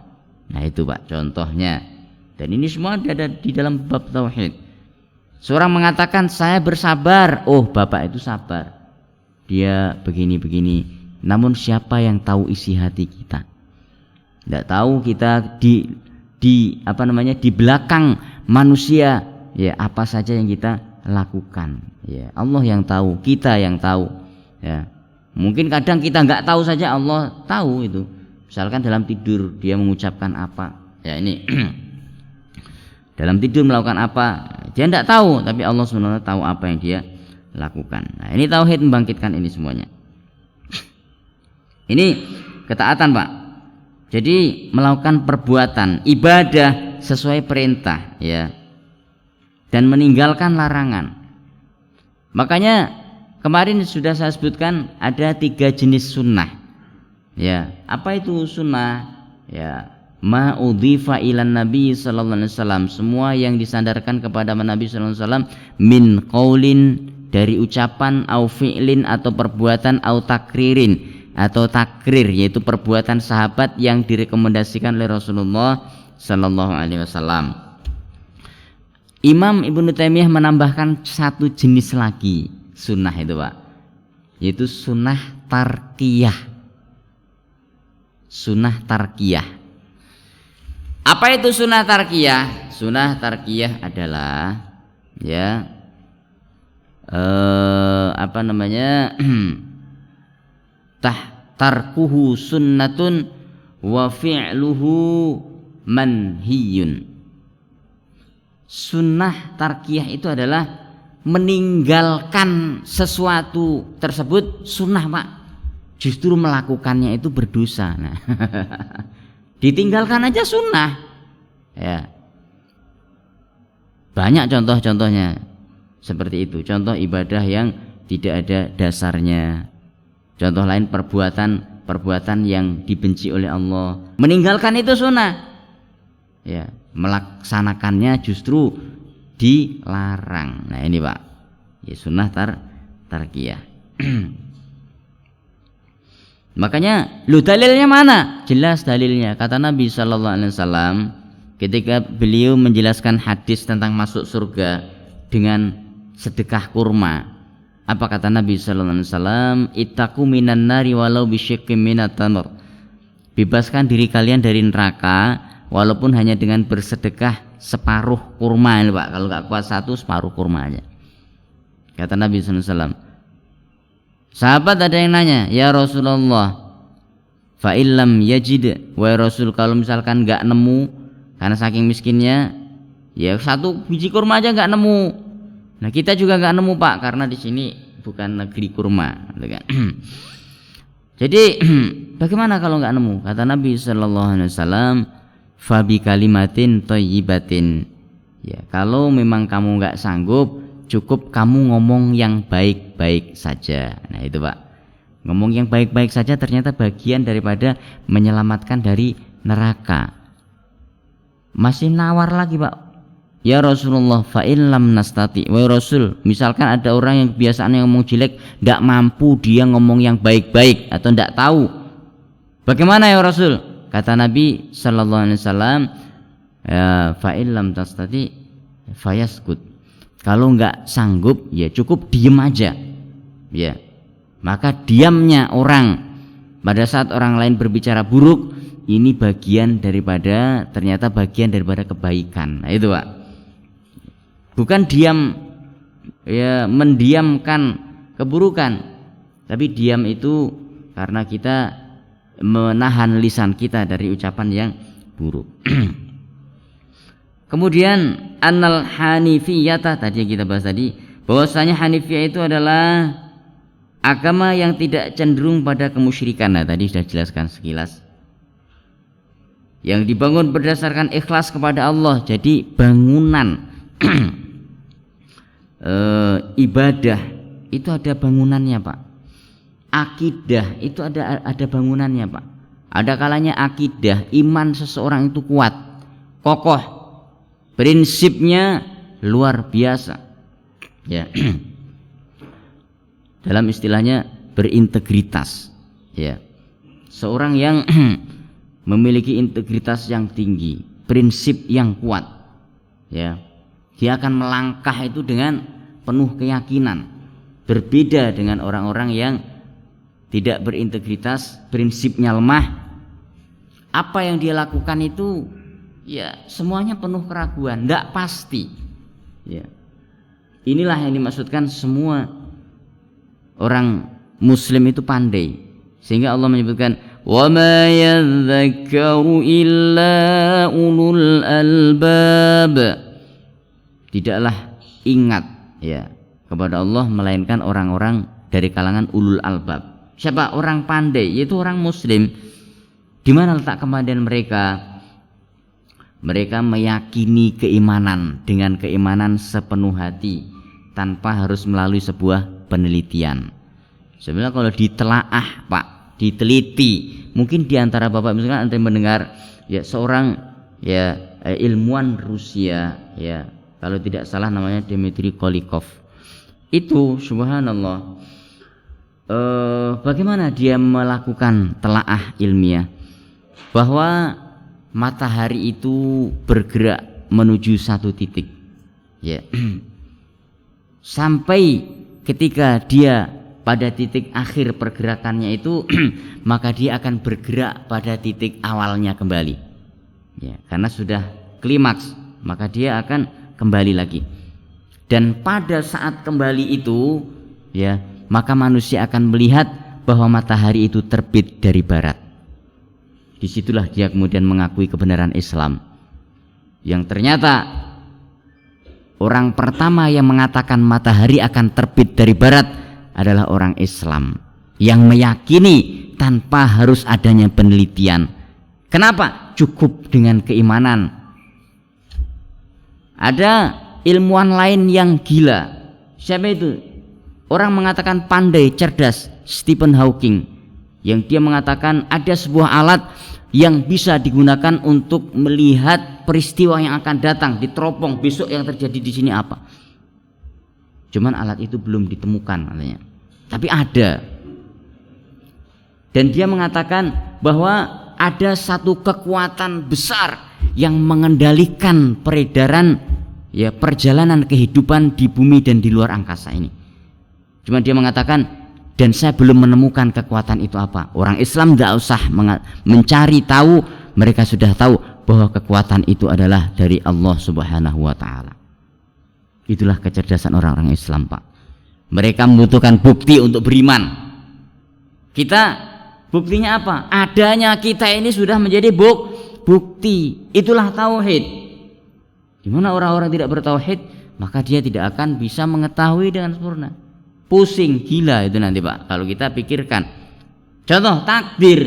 Nah itu, Pak, contohnya. Dan ini semua ada di dalam bab tauhid. Seorang mengatakan saya bersabar, oh Bapak itu sabar, dia begini-begini, namun siapa yang tahu isi hati kita? Tidak tahu kita di apa namanya, di belakang manusia ya apa saja yang kita lakukan. Ya, Allah yang tahu, kita yang tahu. Ya. Mungkin kadang kita nggak tahu saja, Allah tahu itu. Misalkan dalam tidur dia mengucapkan apa, ya ini dalam tidur melakukan apa, dia tidak tahu, tapi Allah sebenarnya tahu apa yang dia lakukan. Nah, ini tauhid membangkitkan ini semuanya. Ini ketaatan, Pak. Jadi melakukan perbuatan ibadah sesuai perintah, ya, dan meninggalkan larangan. Makanya kemarin sudah saya sebutkan ada 3 jenis sunnah. Ya, apa itu sunnah? Ya, ma udhifa ilan nabi sallallahu alaihi wasallam, semua yang disandarkan kepada Nabi sallallahu alaihi wasallam, min qaulin, dari ucapan, au fi'lin, atau perbuatan, au takririn, atau takrir, yaitu perbuatan sahabat yang direkomendasikan oleh Rasulullah sallallahu alaihi wasallam. Imam Ibnu Taimiyah menambahkan 1 jenis lagi sunnah itu, Pak, yaitu sunnah tarkiyah. Sunnah tarkiyah. Apa itu sunnah tarkiyah? Sunnah tarkiyah adalah ya apa namanya tarkuhu sunnatun wa fi'luhu manhiyun. Sunnah tarkiyah itu adalah meninggalkan sesuatu tersebut sunnah, Pak. Justru melakukannya itu berdosa. Nah, ditinggalkan aja sunnah. Ya, banyak contoh-contohnya seperti itu. Contoh ibadah yang tidak ada dasarnya. Contoh lain perbuatan yang dibenci oleh Allah. Meninggalkan itu sunnah. Ya, melaksanakannya justru dilarang. Nah ini, Pak, ya, sunnah tarkiyah. Makanya lu dalilnya mana? Jelas dalilnya. Kata Nabi sallallahu alaihi wasallam ketika beliau menjelaskan hadis tentang masuk surga dengan sedekah kurma. Apa kata Nabi sallallahu alaihi wasallam? Ittaqu minan nari walau bisyiqqim minat tamr. Bebaskan diri kalian dari neraka walaupun hanya dengan bersedekah separuh kurma ini, Pak. Kalau enggak kuat 1, separuh kurma aja. Kata Nabi sallallahu alaihi wasallam. Sahabat ada yang nanya, ya Rasulullah, fa illam yajid, wa Rasul, kalau misalkan enggak nemu karena saking miskinnya, ya 1 biji kurma aja enggak nemu. Nah kita juga enggak nemu, Pak, karena di sini bukan negeri kurma, gitu kan. Jadi bagaimana kalau enggak nemu? Kata Nabi sallallahu alaihi wasallam, fa bi kalimatin thayyibatin. Ya, kalau memang kamu enggak sanggup, cukup kamu ngomong yang baik-baik saja. Nah itu, Pak, ngomong yang baik-baik saja ternyata bagian daripada menyelamatkan dari neraka. Masih nawar lagi, Pak, ya Rasulullah, fa illam nastati, wahai Rasul, misalkan ada orang yang kebiasaannya ngomong jelek, tidak mampu dia ngomong yang baik-baik atau tidak tahu, bagaimana ya Rasul? Kata Nabi sallallahu alaihi wasallam, ya, fa illam tastati fayaskut. Kalau enggak sanggup, ya cukup diam aja. Ya, maka diamnya orang pada saat orang lain berbicara buruk, ini bagian daripada, ternyata bagian daripada kebaikan. Nah itu, Pak, bukan diam ya mendiamkan keburukan, tapi diam itu karena kita menahan lisan kita dari ucapan yang buruk. Kemudian annal hanifiyata, tadi yang kita bahas tadi, bahwasanya Hanifiyah itu adalah agama yang tidak cenderung pada kemusyrikan. Nah tadi sudah jelaskan sekilas, yang dibangun berdasarkan ikhlas kepada Allah. Jadi bangunan ibadah itu ada bangunannya, Pak. Akidah itu ada bangunannya, Pak. Ada kalanya akidah, iman seseorang itu kuat, kokoh, prinsipnya luar biasa, ya. Dalam istilahnya berintegritas, ya. Seorang yang memiliki integritas yang tinggi, prinsip yang kuat, ya. Dia akan melangkah itu dengan penuh keyakinan. Berbeda dengan orang-orang yang tidak berintegritas, prinsipnya lemah, Apa yang dia lakukan itu ya semuanya penuh keraguan, tidak pasti. Ya. Inilah yang dimaksudkan semua orang muslim itu pandai. Sehingga Allah menyebutkan wa ma yadhakkaru illa ulul albab. Tidaklah ingat ya kepada Allah melainkan orang-orang dari kalangan ulul albab. Siapa? Orang pandai, yaitu orang muslim. Di mana letak kepandaian mereka? Mereka meyakini keimanan dengan keimanan sepenuh hati tanpa harus melalui sebuah penelitian. Sebenarnya kalau ditelaah Pak, diteliti, mungkin diantara Bapak misalkan Anda mendengar ya seorang ya ilmuwan Rusia ya, kalau tidak salah namanya Dmitri Kolikov. Itu subhanallah bagaimana dia melakukan telaah ilmiah bahwa matahari itu bergerak menuju satu titik ya. Sampai ketika dia pada titik akhir pergerakannya itu maka dia akan bergerak pada titik awalnya kembali ya, karena sudah klimaks maka dia akan kembali lagi. Dan pada saat kembali itu ya, maka manusia akan melihat bahwa matahari itu terbit dari barat. Disitulah dia kemudian mengakui kebenaran Islam, yang ternyata orang pertama yang mengatakan matahari akan terbit dari barat adalah orang Islam yang meyakini tanpa harus adanya penelitian. Kenapa? Cukup dengan keimanan. Ada ilmuwan lain yang gila. Siapa itu? Orang mengatakan pandai, cerdas, Stephen Hawking, yang dia mengatakan ada sebuah alat yang bisa digunakan untuk melihat peristiwa yang akan datang di teropong besok yang terjadi di sini apa. Cuman alat itu belum ditemukan katanya. Tapi ada. Dan dia mengatakan bahwa ada satu kekuatan besar yang mengendalikan peredaran ya perjalanan kehidupan di bumi dan di luar angkasa ini. Cuma dia mengatakan, dan saya belum menemukan kekuatan itu apa. Orang Islam tidak usah mencari tahu, mereka sudah tahu bahwa kekuatan itu adalah dari Allah Subhanahu wa taala. Itulah kecerdasan orang-orang Islam, Pak. Mereka membutuhkan bukti untuk beriman. Kita buktinya apa? Adanya kita ini sudah menjadi bukti. Itulah tauhid. Di mana orang-orang tidak bertauhid, maka dia tidak akan bisa mengetahui dengan sempurna. Pusing, gila itu nanti Pak kalau kita pikirkan. Contoh takdir.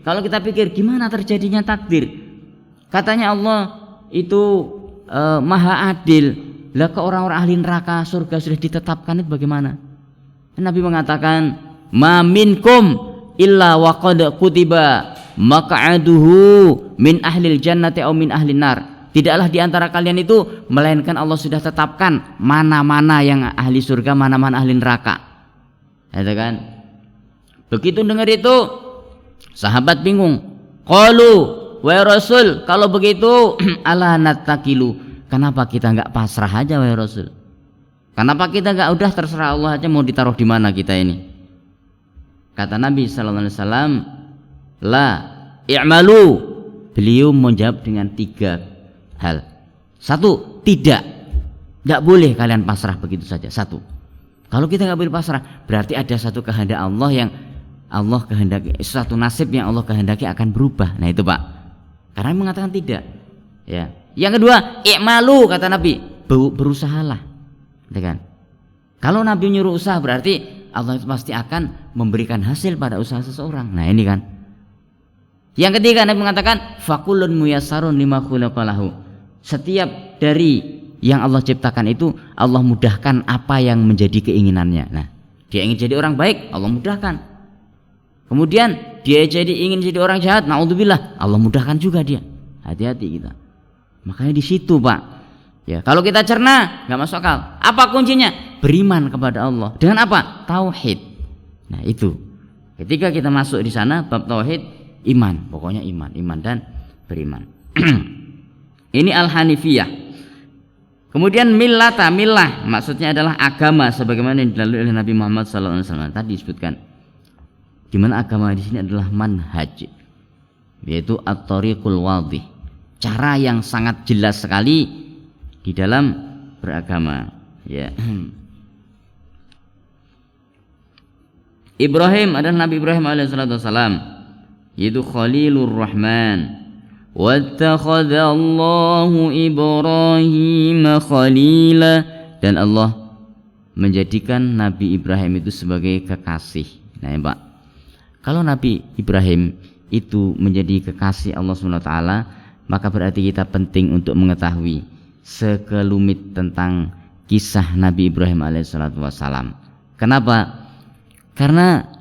Kalau kita pikir gimana terjadinya takdir? Katanya Allah itu maha adil. Lah ke orang-orang ahli neraka surga sudah ditetapkan itu bagaimana? Nabi mengatakan ma minkum illa wa qad kutiba maq'aduhu min ahlil jannati aw min ahlin nar. Tidaklah di antara kalian itu melainkan Allah sudah tetapkan mana-mana yang ahli surga, mana-mana ahli neraka. Ya kan? Begitu dengar itu sahabat bingung. Qalu wa Rasul, kalau begitu ala natakilu. Kenapa kita enggak pasrah aja wahai Rasul? Kenapa kita enggak udah terserah Allah aja mau ditaruh di mana kita ini? Kata Nabi sallallahu alaihi wasallam, la i'malu. Beliau menjawab dengan 3 hal. 1, tidak boleh kalian pasrah begitu saja. 1, kalau kita nggak boleh pasrah, berarti ada satu kehendak Allah yang Allah kehendaki, suatu nasib yang Allah kehendaki akan berubah. Nah itu Pak, karena mengatakan tidak. Ya. Yang kedua, i'malu kata Nabi, berusahalah. Kan? Kalau Nabi nyuruh usaha berarti Allah itu pasti akan memberikan hasil pada usaha seseorang. Nah ini kan. Yang ketiga Nabi mengatakan fakulun muyassarun lima khulaqalahu. Setiap dari yang Allah ciptakan itu Allah mudahkan apa yang menjadi keinginannya. Nah, dia ingin jadi orang baik, Allah mudahkan. Kemudian dia ingin jadi orang jahat, naudzubillah, Allah mudahkan juga dia. Hati-hati kita. Makanya di situ, Pak. Ya, kalau kita cerna nggak masuk akal. Apa kuncinya? Beriman kepada Allah. Dengan apa? Tauhid. Nah, itu. Ketika kita masuk di sana bab tauhid, iman, pokoknya iman dan beriman. Ini al-hanifiyah. Kemudian millah maksudnya adalah agama sebagaimana yang dilalui oleh Nabi Muhammad SAW tadi disebutkan. Di mana agama di sini adalah manhaj. yaitu at-thariqul wadih, cara yang sangat jelas sekali di dalam beragama, ya. Ibrahim adalah Nabi Ibrahim alaihissalam, yaitu Khalilur Rahman. Wattakhadallahu Ibrahim khalila, dan Allah menjadikan Nabi Ibrahim itu sebagai kekasih. Nah, ya, Pak. Kalau Nabi Ibrahim itu menjadi kekasih Allah SWT, maka berarti kita penting untuk mengetahui sekelumit tentang kisah Nabi Ibrahim alaihissalam. Kenapa? Karena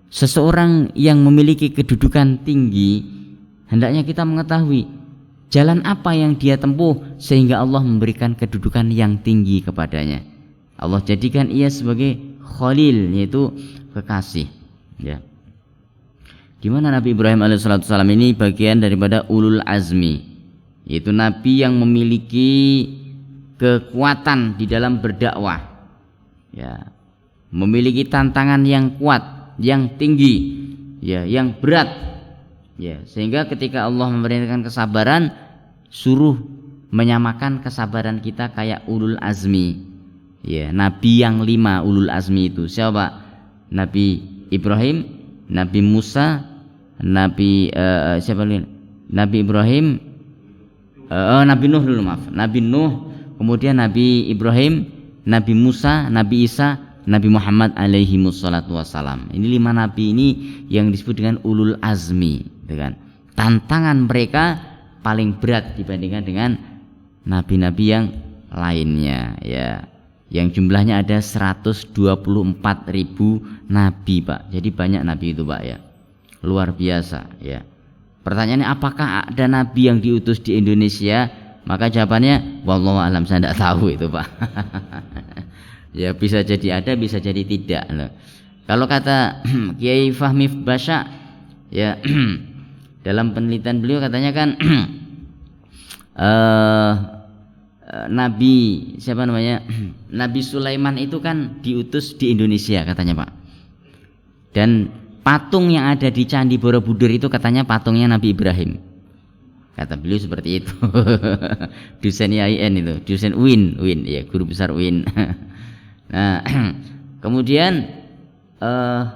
seseorang yang memiliki kedudukan tinggi, hendaknya kita mengetahui jalan apa yang dia tempuh sehingga Allah memberikan kedudukan yang tinggi kepadanya. Allah jadikan ia sebagai Khalil, yaitu kekasih, ya. Di mana Nabi Ibrahim alaihissalam ini bagian daripada ulul azmi, yaitu Nabi yang memiliki kekuatan di dalam berdakwah, ya, memiliki tantangan yang kuat, yang tinggi, ya, yang berat, ya, sehingga ketika Allah memberikan kesabaran, suruh menyamakan kesabaran kita kayak ulul azmi, ya, Nabi yang 5 ulul azmi itu siapa? Nabi Ibrahim, Nabi Musa, Nabi siapa lagi? Nabi Ibrahim, Nabi Nuh dulu, maaf, Nabi Nuh, kemudian Nabi Ibrahim, Nabi Musa, Nabi Isa, Nabi Muhammad alaihi wassalatu wassalam. Ini 5 nabi ini yang disebut dengan ulul azmi, dengan tantangan mereka paling berat dibandingkan dengan nabi-nabi yang lainnya, ya, yang jumlahnya ada 124.000 nabi, Pak. Jadi banyak nabi itu, Pak, ya, luar biasa, ya. Pertanyaannya, apakah ada nabi yang diutus di Indonesia? Maka jawabannya wallahu alam, saya tidak tahu itu, Pak. Ya, bisa jadi ada, bisa jadi tidak. Kalau kata Kiai Fahmi Basya, ya, dalam penelitian beliau katanya kan Nabi siapa namanya, Nabi Sulaiman itu kan diutus di Indonesia katanya, Pak. Dan patung yang ada di Candi Borobudur itu katanya patungnya Nabi Ibrahim. Kata beliau seperti itu. Dosen IAIN itu, dosen UIN, ya, guru besar UIN. Nah, kemudian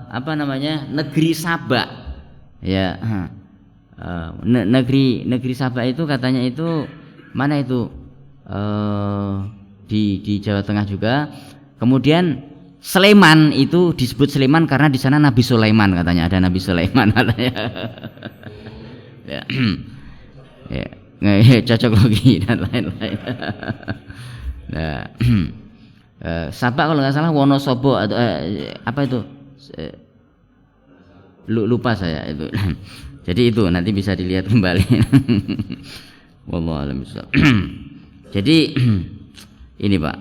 apa namanya, negeri Sabak, ya, negeri Sabak itu katanya itu mana itu, di Jawa Tengah juga. Kemudian Sleman itu disebut Sleman karena di sana Nabi Sulaiman, katanya ada Nabi Sulaiman katanya. Ya, ya, cocok logi dan lain-lain. Nah, Sabak kalau nggak salah Wonosobo atau apa itu, lupa saya itu. Jadi itu nanti bisa dilihat kembali. Wallahu a'lam bishawab. Jadi ini, Pak,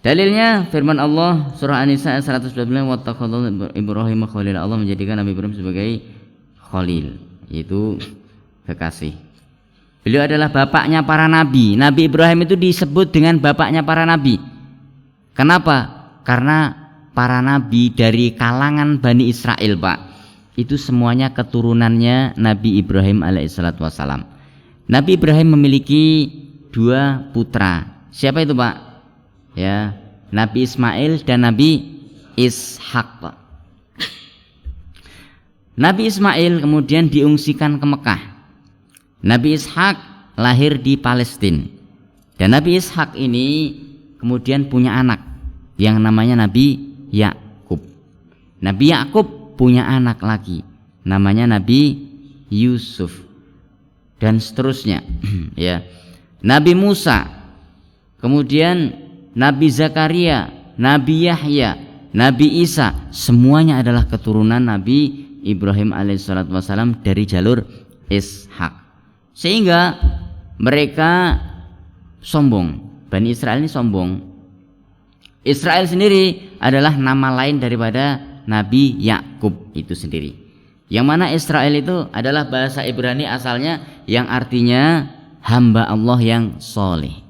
dalilnya firman Allah surah An-Nisa ayat 112, wattakhadha Ibrahim khalila, Allah menjadikan Nabi Ibrahim sebagai khalil, yaitu kekasih. Beliau adalah bapaknya para nabi. Nabi Ibrahim itu disebut dengan bapaknya para nabi. Kenapa? Karena para nabi dari kalangan Bani Israel, Pak, itu semuanya keturunannya Nabi Ibrahim alaihissalatu wassalam. Nabi Ibrahim memiliki 2 putra. Siapa itu, Pak? Ya, Nabi Ismail dan Nabi Ishak, Pak. Nabi Ismail kemudian diungsikan ke Mekah. Nabi Ishak lahir di Palestina, dan Nabi Ishak ini kemudian punya anak yang namanya Nabi Yakub. Nabi Yakub punya anak lagi namanya Nabi Yusuf, dan seterusnya. Ya, Nabi Musa, kemudian Nabi Zakaria, Nabi Yahya, Nabi Isa, semuanya adalah keturunan Nabi Ibrahim alaihissalatu wassalam dari jalur Ishak. Sehingga mereka sombong. Bani Israel ini sombong. Israel sendiri adalah nama lain daripada Nabi Yakub itu sendiri. Yang mana Israel itu adalah bahasa Ibrani asalnya yang artinya hamba Allah yang soleh.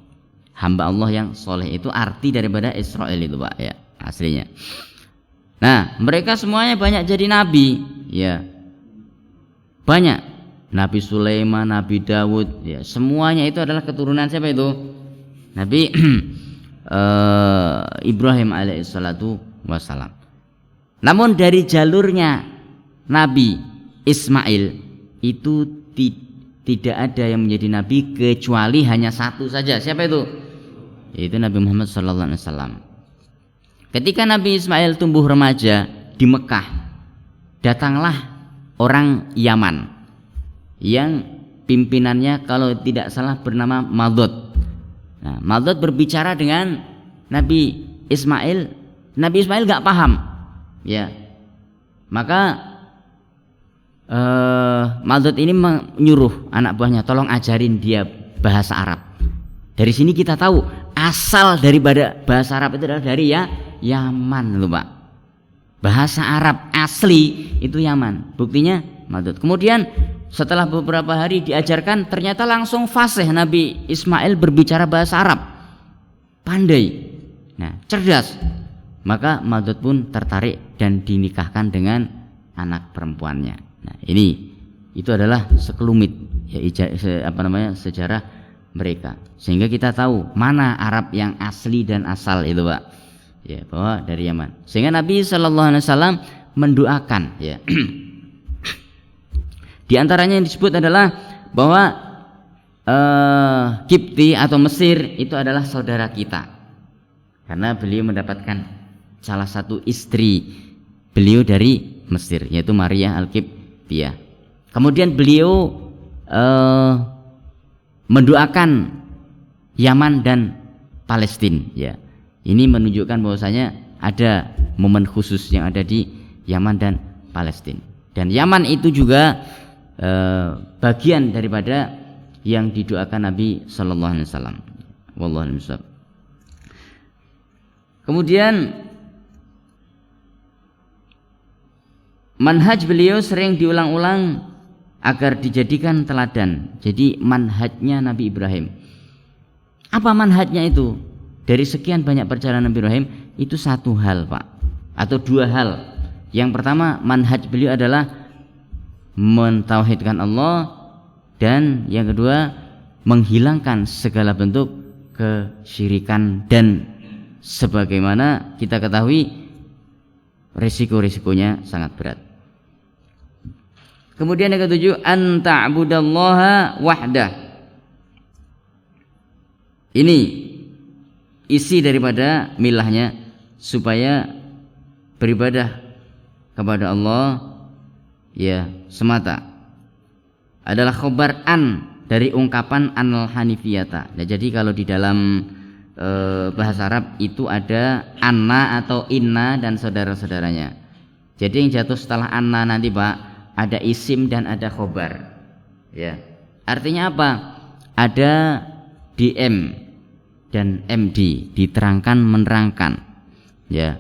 Hamba Allah yang soleh itu arti daripada Israel itu, Pak, ya, aslinya. Nah, mereka semuanya banyak jadi nabi, ya. banyak. Nabi Sulaiman, Nabi Dawud, ya, semuanya itu adalah keturunan siapa itu? Nabi Ibrahim alaihissalatu wassalam. Namun dari jalurnya Nabi Ismail itu tidak ada yang menjadi nabi kecuali hanya satu saja. Siapa itu? Yaitu Nabi Muhammad sallallahu alaihi wasallam. Ketika Nabi Ismail tumbuh remaja di Mekah, datanglah orang Yaman yang pimpinannya kalau tidak salah bernama Madod. Nah, Madod berbicara dengan Nabi Ismail. Nabi Ismail nggak paham, ya. Maka Madod ini menyuruh anak buahnya, tolong ajarin dia bahasa Arab. Dari sini kita tahu asal daripada bahasa Arab itu adalah dari Yaman, loh Pak. Bahasa Arab asli itu Yaman. Buktinya Madod. Kemudian setelah beberapa hari diajarkan, ternyata langsung fasih Nabi Ismail berbicara bahasa Arab, pandai, nah cerdas. Maka Madod pun tertarik dan dinikahkan dengan anak perempuannya. Nah itu adalah sekelumit ya, sejarah mereka, sehingga kita tahu mana Arab yang asli dan asal itu Pak, ya, bahwa dari Yaman. Sehingga Nabi Shallallahu Alaihi Wasallam mendoakan, ya. Di antaranya yang disebut adalah bahwa Kipti atau Mesir itu adalah saudara kita, karena beliau mendapatkan salah satu istri beliau dari Mesir, yaitu Maria Al-Kiptiyah. Kemudian beliau mendoakan Yaman dan Palestina, ya. Ini menunjukkan bahwasanya ada momen khusus yang ada di Yaman dan Palestina. Dan Yaman itu juga bagian daripada yang didoakan Nabi Sallallahu Alaihi Wasallam. Wallahu a'lam bishawab. Kemudian manhaj beliau sering diulang-ulang agar dijadikan teladan. Jadi manhajnya Nabi Ibrahim. Apa manhajnya itu? Dari sekian banyak perjalanan Nabi Ibrahim, itu satu hal Pak, atau dua hal. Yang pertama, manhaj beliau adalah mentauhidkan Allah, dan yang kedua menghilangkan segala bentuk kesyirikan, dan sebagaimana kita ketahui risiko-risikonya sangat berat. Kemudian yang ketujuh, an ta'budallaha wahdah. Ini isi daripada milahnya, supaya beribadah kepada Allah ya semata. Adalah khobar an dari ungkapan anal hanifiyata. Nah, jadi kalau di dalam bahasa Arab itu ada anna atau inna dan saudara-saudaranya. Jadi yang jatuh setelah anna nanti Pak, ada isim dan ada khobar, ya. Artinya apa? Ada DM dan MD, diterangkan menerangkan, ya.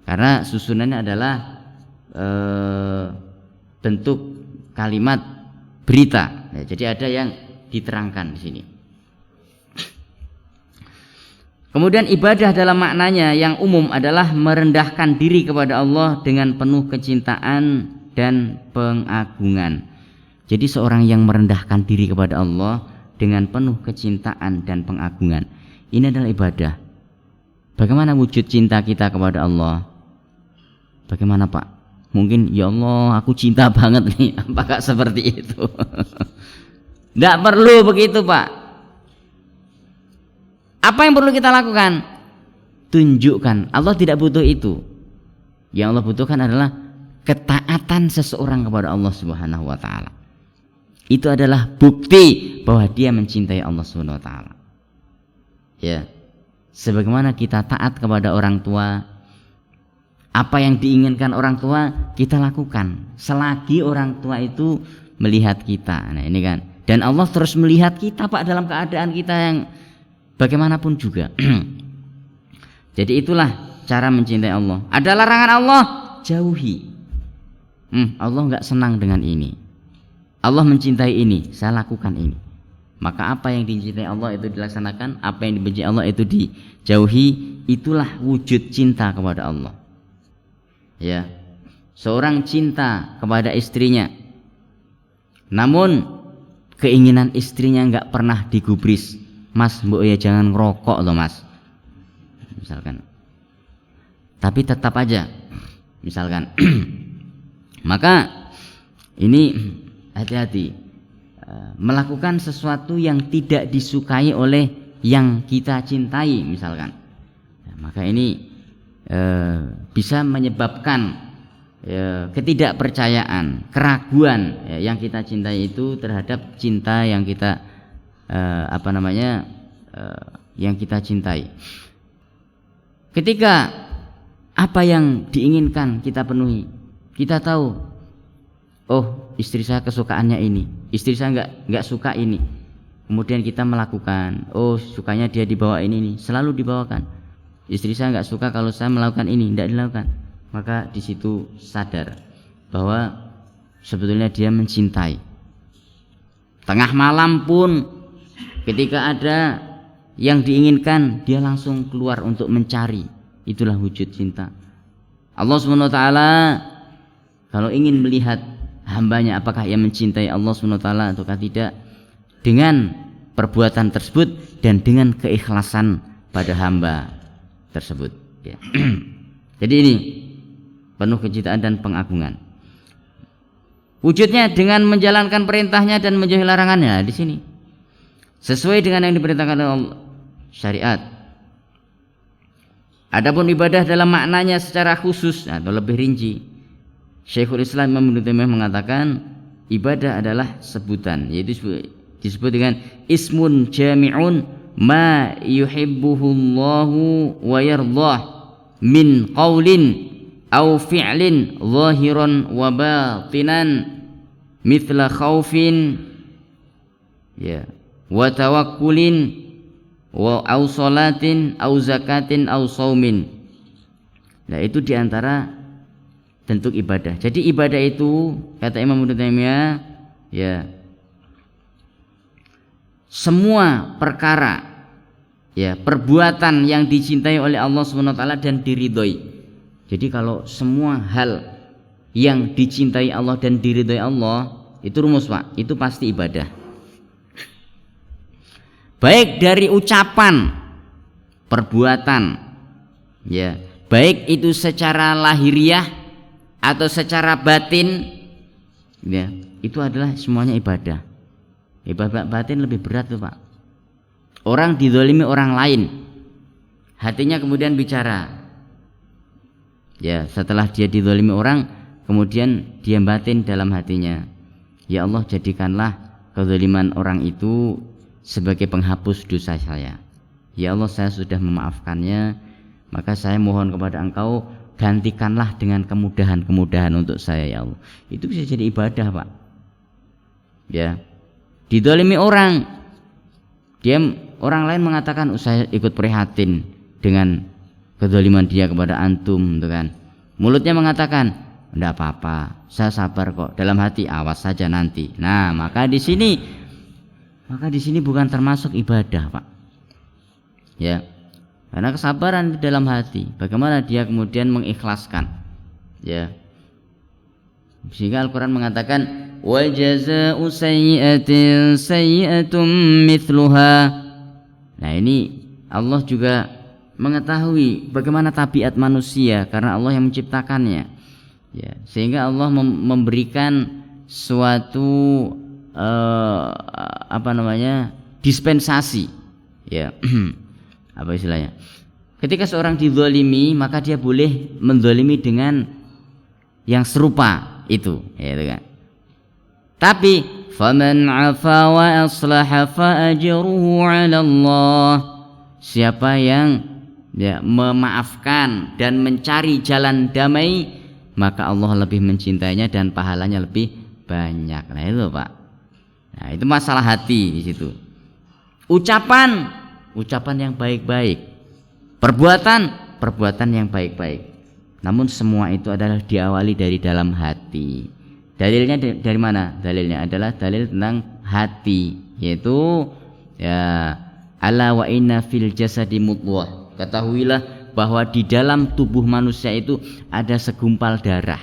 Karena susunannya adalah bentuk kalimat berita, ya, jadi ada yang diterangkan di sini. Kemudian ibadah dalam maknanya yang umum adalah merendahkan diri kepada Allah dengan penuh kecintaan dan pengagungan. Jadi seorang yang merendahkan diri kepada Allah dengan penuh kecintaan dan pengagungan, ini adalah ibadah. Bagaimana wujud cinta kita kepada Allah? Bagaimana Pak? Mungkin ya Allah aku cinta banget nih, apakah seperti itu? Tidak perlu begitu Pak. Apa yang perlu kita lakukan? Tunjukkan. Allah tidak butuh itu. Yang Allah butuhkan adalah ketaatan seseorang kepada Allah Subhanahu wa taala. Itu adalah bukti bahwa dia mencintai Allah Subhanahu wa taala. Ya. Sebagaimana kita taat kepada orang tua, apa yang diinginkan orang tua kita lakukan selagi orang tua itu melihat kita. Nah, ini kan. Dan Allah terus melihat kita Pak dalam keadaan kita yang bagaimanapun juga. Jadi itulah cara mencintai Allah. Ada larangan Allah, jauhi. Allah enggak senang dengan ini. Allah mencintai ini, saya lakukan ini. Maka apa yang dicintai Allah itu dilaksanakan, apa yang dibenci Allah itu dijauhi. Itulah wujud cinta kepada Allah. Ya. Seorang cinta kepada istrinya, namun keinginan istrinya nggak pernah digubris. Mas, mbok ya jangan ngerokok loh mas, misalkan. Tapi tetap aja, misalkan. Maka ini hati-hati melakukan sesuatu yang tidak disukai oleh yang kita cintai, misalkan. Maka ini bisa menyebabkan ketidakpercayaan, keraguan yang kita cintai itu terhadap cinta yang kita yang kita cintai. Ketika apa yang diinginkan kita penuhi, kita tahu, oh istri saya kesukaannya ini, istri saya nggak suka ini, kemudian kita melakukan, oh sukanya dia dibawa ini selalu dibawakan. Istri saya nggak suka kalau saya melakukan ini, tidak dilakukan. Maka di situ sadar bahwa sebetulnya dia mencintai. Tengah malam pun ketika ada yang diinginkan, dia langsung keluar untuk mencari. Itulah wujud cinta. Allah SWT kalau ingin melihat hambanya apakah ia mencintai Allah SWT ataukah tidak, dengan perbuatan tersebut dan dengan keikhlasan pada hamba tersebut. Ya. Jadi ini penuh kecintaan dan pengagungan. Wujudnya dengan menjalankan perintahnya dan menjauhi larangannya. Di sini sesuai dengan yang diperintahkan oleh Allah, syariat. Adapun ibadah dalam maknanya secara khusus atau lebih rinci, Syekhul Islam Ibnu Taimiyah mengatakan ibadah adalah sebutan, yaitu disebut dengan ismun jami'un ma yuhibbuhullahu wa yardah min qaulin aw fi'lin zahiran wa batinan mithla khaufin ya wa tawakkulin wa aw salatin aw zakatin aw saumin. Nah itu diantara bentuk ibadah. Jadi ibadah itu kata Imam Ibnu Taimiyah ya semua perkara ya perbuatan yang dicintai oleh Allah SWT dan diridhoi. Jadi kalau semua hal yang dicintai Allah dan diridhoi Allah, itu rumus Pak, itu pasti ibadah. Baik dari ucapan, perbuatan, ya, baik itu secara lahiriah atau secara batin, ya, itu adalah semuanya ibadah. Ibadah batin lebih berat tuh Pak. Orang dizalimi orang lain, hatinya kemudian bicara. Ya, setelah dia dizalimi orang, kemudian dia batin dalam hatinya, ya Allah jadikanlah kezaliman orang itu sebagai penghapus dosa saya. Ya Allah saya sudah memaafkannya, maka saya mohon kepada Engkau gantikanlah dengan kemudahan-kemudahan untuk saya ya Allah. Itu bisa jadi ibadah Pak. Ya, dizalimi orang, dia orang lain mengatakan saya ikut prihatin dengan kezaliman dia kepada antum, gitu kan. Mulutnya mengatakan enggak apa-apa, saya sabar kok. Dalam hati awas saja nanti. Nah, maka di sini bukan termasuk ibadah, Pak. Ya. Karena kesabaran di dalam hati, bagaimana dia kemudian mengikhlaskan. Ya. Sehingga Al-Qur'an mengatakan wa jazaa'u sayyi'atin sayyi'atun mithluha. Nah, ini Allah juga mengetahui bagaimana tabiat manusia karena Allah yang menciptakannya. Ya, sehingga Allah memberikan suatu dispensasi. Ya. Apa istilahnya? Ketika seorang dizalimi, maka dia boleh menzalimi dengan yang serupa itu, ya, gitu kan. Tapi faman 'afa wa aslaha fa ajruhu 'ala Allah. Siapa yang ya memaafkan dan mencari jalan damai, maka Allah lebih mencintainya dan pahalanya lebih banyak. Nah itu Pak. Nah itu masalah hati di situ. Ucapan yang baik-baik, perbuatan yang baik-baik. Namun semua itu adalah diawali dari dalam hati. Dalilnya dari mana? Dalilnya adalah dalil tentang hati, yaitu ya ala wa inna fil jasadi mudghah. Ketahuilah bahwa di dalam tubuh manusia itu ada segumpal darah,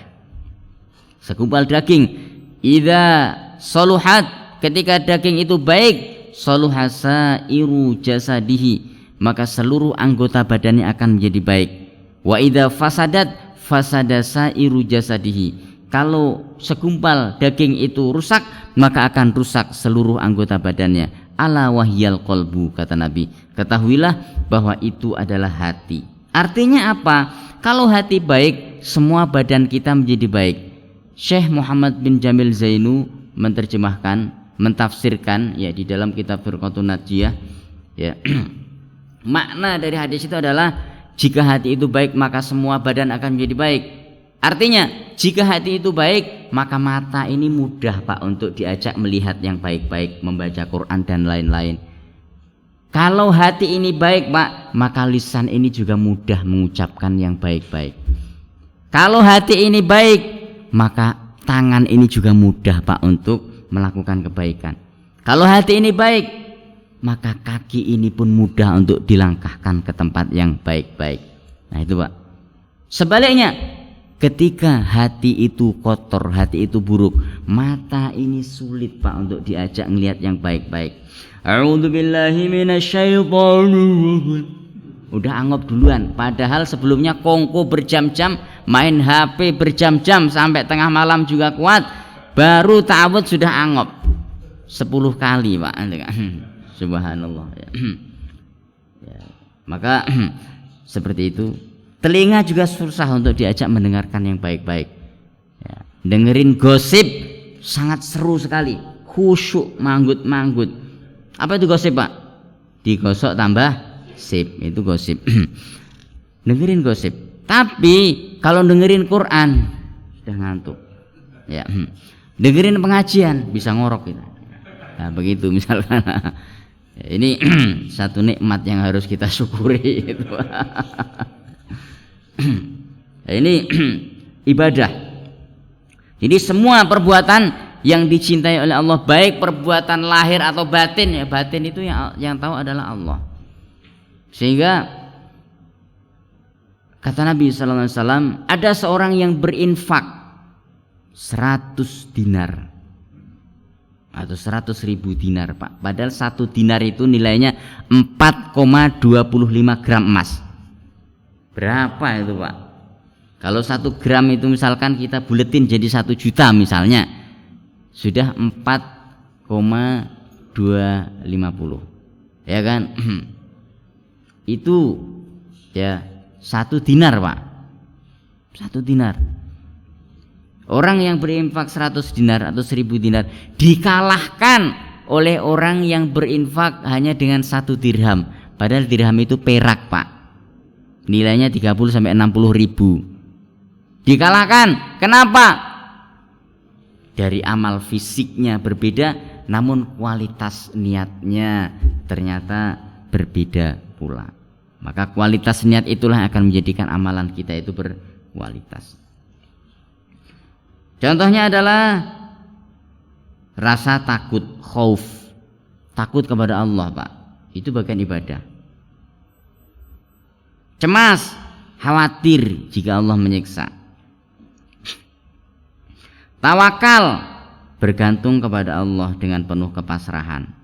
segumpal daging. Idza saluhat, ketika daging itu baik, saluhasa iru jasadihi, maka seluruh anggota badannya akan menjadi baik. Wa idza fasadat fasadasa iru jasadihi, kalau segumpal daging itu rusak, maka akan rusak seluruh anggota badannya. Ala wahyal qalbu, kata Nabi, ketahuilah bahwa itu adalah hati. Artinya apa? Kalau hati baik, semua badan kita menjadi baik. Syekh Muhammad bin Jamil Zainu menerjemahkan, mentafsirkan ya di dalam kitab Firqatun Najiyah ya. Makna dari hadis itu adalah jika hati itu baik maka semua badan akan menjadi baik. Artinya jika hati itu baik maka mata ini mudah Pak untuk diajak melihat yang baik-baik, membaca Quran dan lain-lain. Kalau hati ini baik Pak, maka lisan ini juga mudah mengucapkan yang baik-baik. Kalau hati ini baik, maka tangan ini juga mudah Pak untuk melakukan kebaikan. Kalau hati ini baik, maka kaki ini pun mudah untuk dilangkahkan ke tempat yang baik-baik. Nah itu Pak. Sebaliknya, ketika hati itu kotor, hati itu buruk, mata ini sulit Pak untuk diajak melihat yang baik-baik. A'udzubillahi minasyaitonirrajim. Udah angop duluan, padahal sebelumnya kongko berjam-jam, main HP berjam-jam sampai tengah malam juga kuat, baru ta'awud sudah angop 10 kali Pak. Subhanallah ya. Ya, maka seperti itu. Telinga juga susah untuk diajak mendengarkan yang baik-baik ya. Dengerin gosip sangat seru sekali, khusyuk manggut-manggut. Apa itu gosip Pak? Digosok tambah sip, itu gosip. Dengerin gosip. Tapi kalau dengerin Quran sudah ngantuk ya. Dengerin pengajian bisa ngorok kita. Nah begitu misalkan. Ini satu nikmat yang harus kita syukuri itu. Ini ibadah. Jadi semua perbuatan yang dicintai oleh Allah, baik perbuatan lahir atau batin ya, batin itu yang tahu adalah Allah. Sehingga kata Nabi sallallahu alaihi wasallam, ada seorang yang berinfak 100 dinar atau 100.000 dinar Pak. Padahal 1 dinar itu nilainya 4,25 gram emas. Berapa itu Pak? Kalau 1 gram itu misalkan kita buletin jadi 1 juta misalnya, sudah 4,250 ya kan? Itu ya 1 dinar Pak. 1 dinar. Orang yang berinfak 100 dinar atau 1000 dinar dikalahkan oleh orang yang berinfak hanya dengan 1 dirham. Padahal dirham itu perak Pak, nilainya 30 sampai 60 ribu. Dikalahkan. Kenapa? Dari amal fisiknya berbeda, namun kualitas niatnya ternyata berbeda pula. Maka kualitas niat itulah yang akan menjadikan amalan kita itu berkualitas. Contohnya adalah rasa takut, khauf, takut kepada Allah Pak. Itu bagian ibadah. Cemas, khawatir jika Allah menyiksa. Tawakal, bergantung kepada Allah dengan penuh kepasrahan.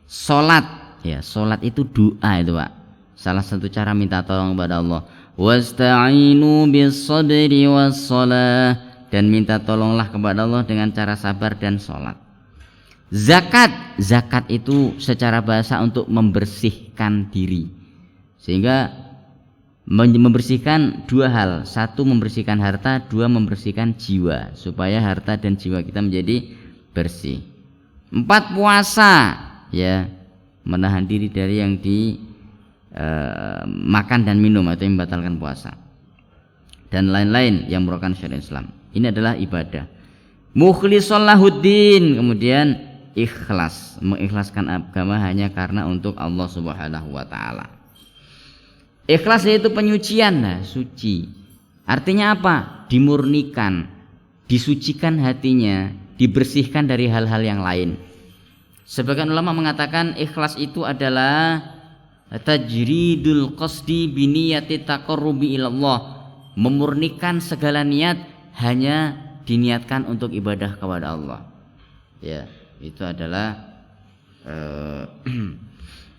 Salat, ya salat itu doa itu Pak. Salah satu cara minta tolong kepada Allah. Wasta'inu bis-sabri was-shalah, dan minta tolonglah kepada Allah dengan cara sabar dan sholat. Zakat, zakat itu secara bahasa untuk membersihkan diri, sehingga membersihkan 2 hal, 1 membersihkan harta, 2 membersihkan jiwa, supaya harta dan jiwa kita menjadi bersih. 4 puasa, ya menahan diri dari yang makan dan minum atau yang membatalkan puasa, dan lain-lain yang merupakan syariat Islam. Ini adalah ibadah. Mukhlishan lahuddin, kemudian ikhlas, mengikhlaskan agama hanya karena untuk Allah Subhanahu wa taala. Ikhlas yaitu penyucian, nah, suci. Artinya apa? Dimurnikan, disucikan hatinya, dibersihkan dari hal-hal yang lain. Sebagian ulama mengatakan ikhlas itu adalah tajridul qasdi biniyati taqarrubi ilallah, memurnikan segala niat hanya diniatkan untuk ibadah kepada Allah. Ya, itu adalah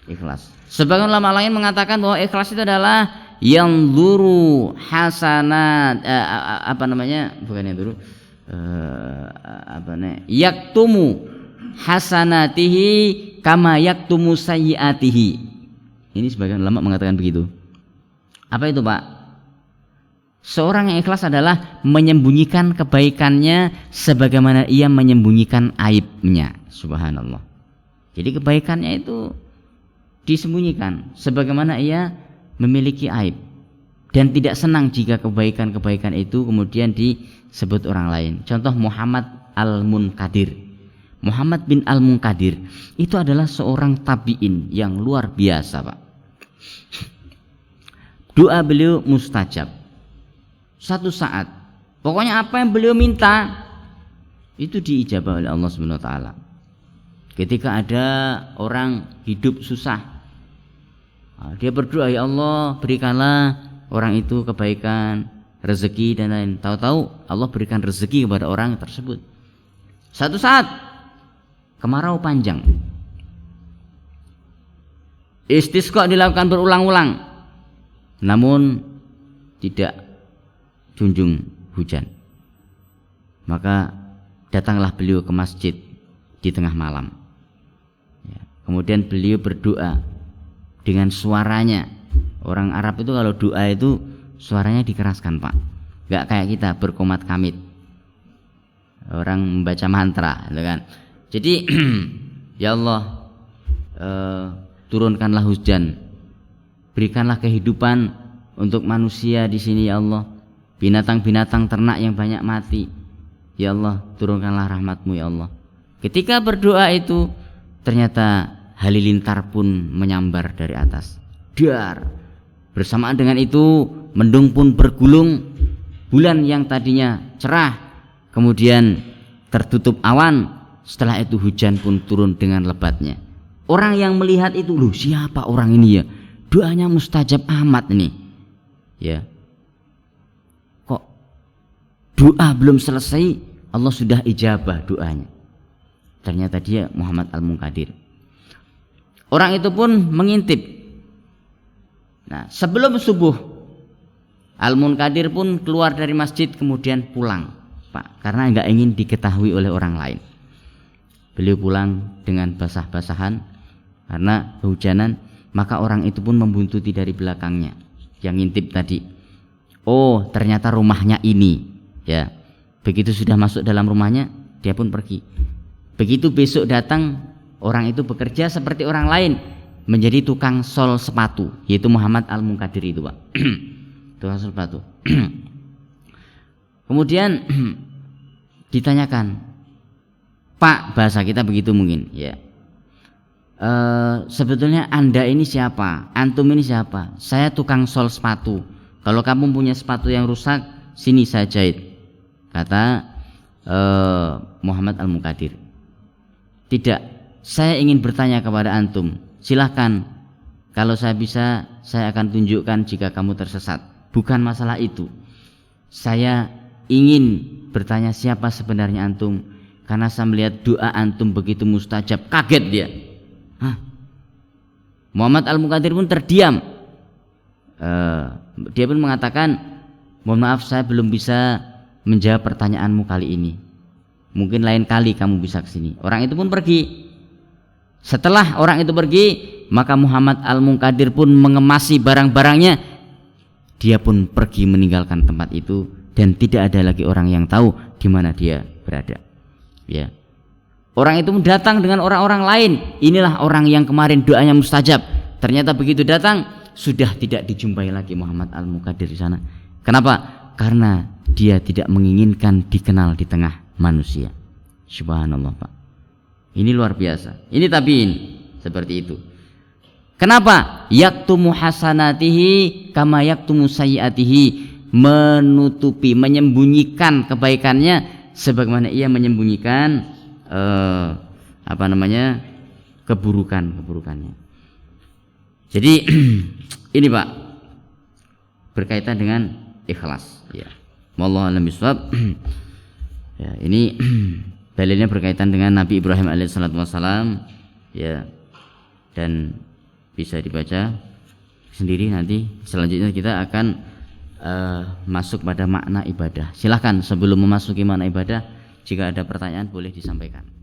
ikhlas. Sebagian ulama lain mengatakan bahwa ikhlas itu adalah yang duru hasanat bukan yang duru yaktumu hasanatihi kama yaktumu sayyiatihi. Ini sebagian ulama mengatakan begitu. Apa itu, Pak? Seorang yang ikhlas adalah menyembunyikan kebaikannya sebagaimana ia menyembunyikan aibnya. Subhanallah. Jadi kebaikannya itu disembunyikan sebagaimana ia memiliki aib, dan tidak senang jika kebaikan-kebaikan itu kemudian disebut orang lain. Contoh Muhammad Al-Munkadir. Muhammad bin Al-Munkadir itu adalah seorang tabi'in yang luar biasa, Pak. Doa beliau mustajab. Satu saat, pokoknya apa yang beliau minta itu diijabah oleh Allah Subhanahu wa taala. Ketika ada orang hidup susah, dia berdoa, ya Allah berikanlah orang itu kebaikan, rezeki dan lain. Tahu-tahu Allah berikan rezeki kepada orang tersebut. Satu saat kemarau panjang, istisqa dilakukan berulang-ulang, namun tidak junjung hujan. Maka datanglah beliau ke masjid di tengah malam. Kemudian beliau berdoa dengan suaranya. Orang Arab itu kalau doa itu suaranya dikeraskan, Pak. Gak kayak kita berkomat kamit, orang membaca mantra, gitu kan. Jadi ya Allah, turunkanlah hujan, berikanlah kehidupan untuk manusia di sini ya Allah. Binatang-binatang ternak yang banyak mati, ya Allah turunkanlah rahmat-Mu ya Allah. Ketika berdoa itu ternyata halilintar pun menyambar dari atas. Dar. Bersamaan dengan itu mendung pun bergulung. Bulan yang tadinya cerah kemudian tertutup awan. Setelah itu hujan pun turun dengan lebatnya. Orang yang melihat itu, loh siapa orang ini ya? Doanya mustajab amat ini. Ya. Kok doa belum selesai Allah sudah ijabah doanya? Ternyata dia Muhammad Al-Munkadir. Orang itu pun mengintip. Nah, sebelum subuh Al-Munkadir pun keluar dari masjid kemudian pulang, Pak, karena enggak ingin diketahui oleh orang lain. Beliau pulang dengan basah-basahan karena kehujanan, maka orang itu pun membuntuti dari belakangnya yang ngintip tadi. Oh, ternyata rumahnya ini, ya. Begitu sudah masuk dalam rumahnya, dia pun pergi. Begitu besok datang, orang itu bekerja seperti orang lain, menjadi tukang sol sepatu, yaitu Muhammad Al-Munkadir itu, Pak. Tukang sol sepatu. Kemudian ditanyakan, Pak, bahasa kita begitu mungkin, ya. Sebetulnya Anda ini siapa? Antum ini siapa? Saya tukang sol sepatu. Kalau kamu punya sepatu yang rusak, sini saya jahit, kata Muhammad Al-Munkadir. Tidak, saya ingin bertanya kepada antum. Silahkan, kalau saya bisa, saya akan tunjukkan jika kamu tersesat. Bukan masalah itu. Saya ingin bertanya siapa sebenarnya antum, karena saya melihat doa antum begitu mustajab. Kaget dia. Hah? Muhammad Al-Munkadir pun terdiam. Dia pun mengatakan, mohon maaf saya belum bisa menjawab pertanyaanmu kali ini. Mungkin lain kali kamu bisa kesini. Orang itu pun pergi. Setelah orang itu pergi, maka Muhammad Al-Munkadir pun mengemasi barang-barangnya. Dia pun pergi meninggalkan tempat itu dan tidak ada lagi orang yang tahu di mana dia berada. Ya. Orang itu datang dengan orang-orang lain. Inilah orang yang kemarin doanya mustajab. Ternyata begitu datang sudah tidak dijumpai lagi Muhammad Al-Munkadir di sana. Kenapa? Karena dia tidak menginginkan dikenal di tengah manusia. Subhanallah, Pak. Ini luar biasa. Ini tabiin seperti itu. Kenapa? Yaktumu hasanatihi kama yaktumu sayyiatihi, menutupi, menyembunyikan kebaikannya sebagaimana ia menyembunyikan keburukannya. Jadi ini, Pak, berkaitan dengan ikhlas, ya. Wallahu a'lam bishawab. Ya, ini dalilnya berkaitan dengan Nabi Ibrahim alaihissalam, ya, dan bisa dibaca sendiri. Nanti selanjutnya kita akan masuk pada makna ibadah. Silahkan sebelum memasuki makna ibadah, jika ada pertanyaan boleh disampaikan.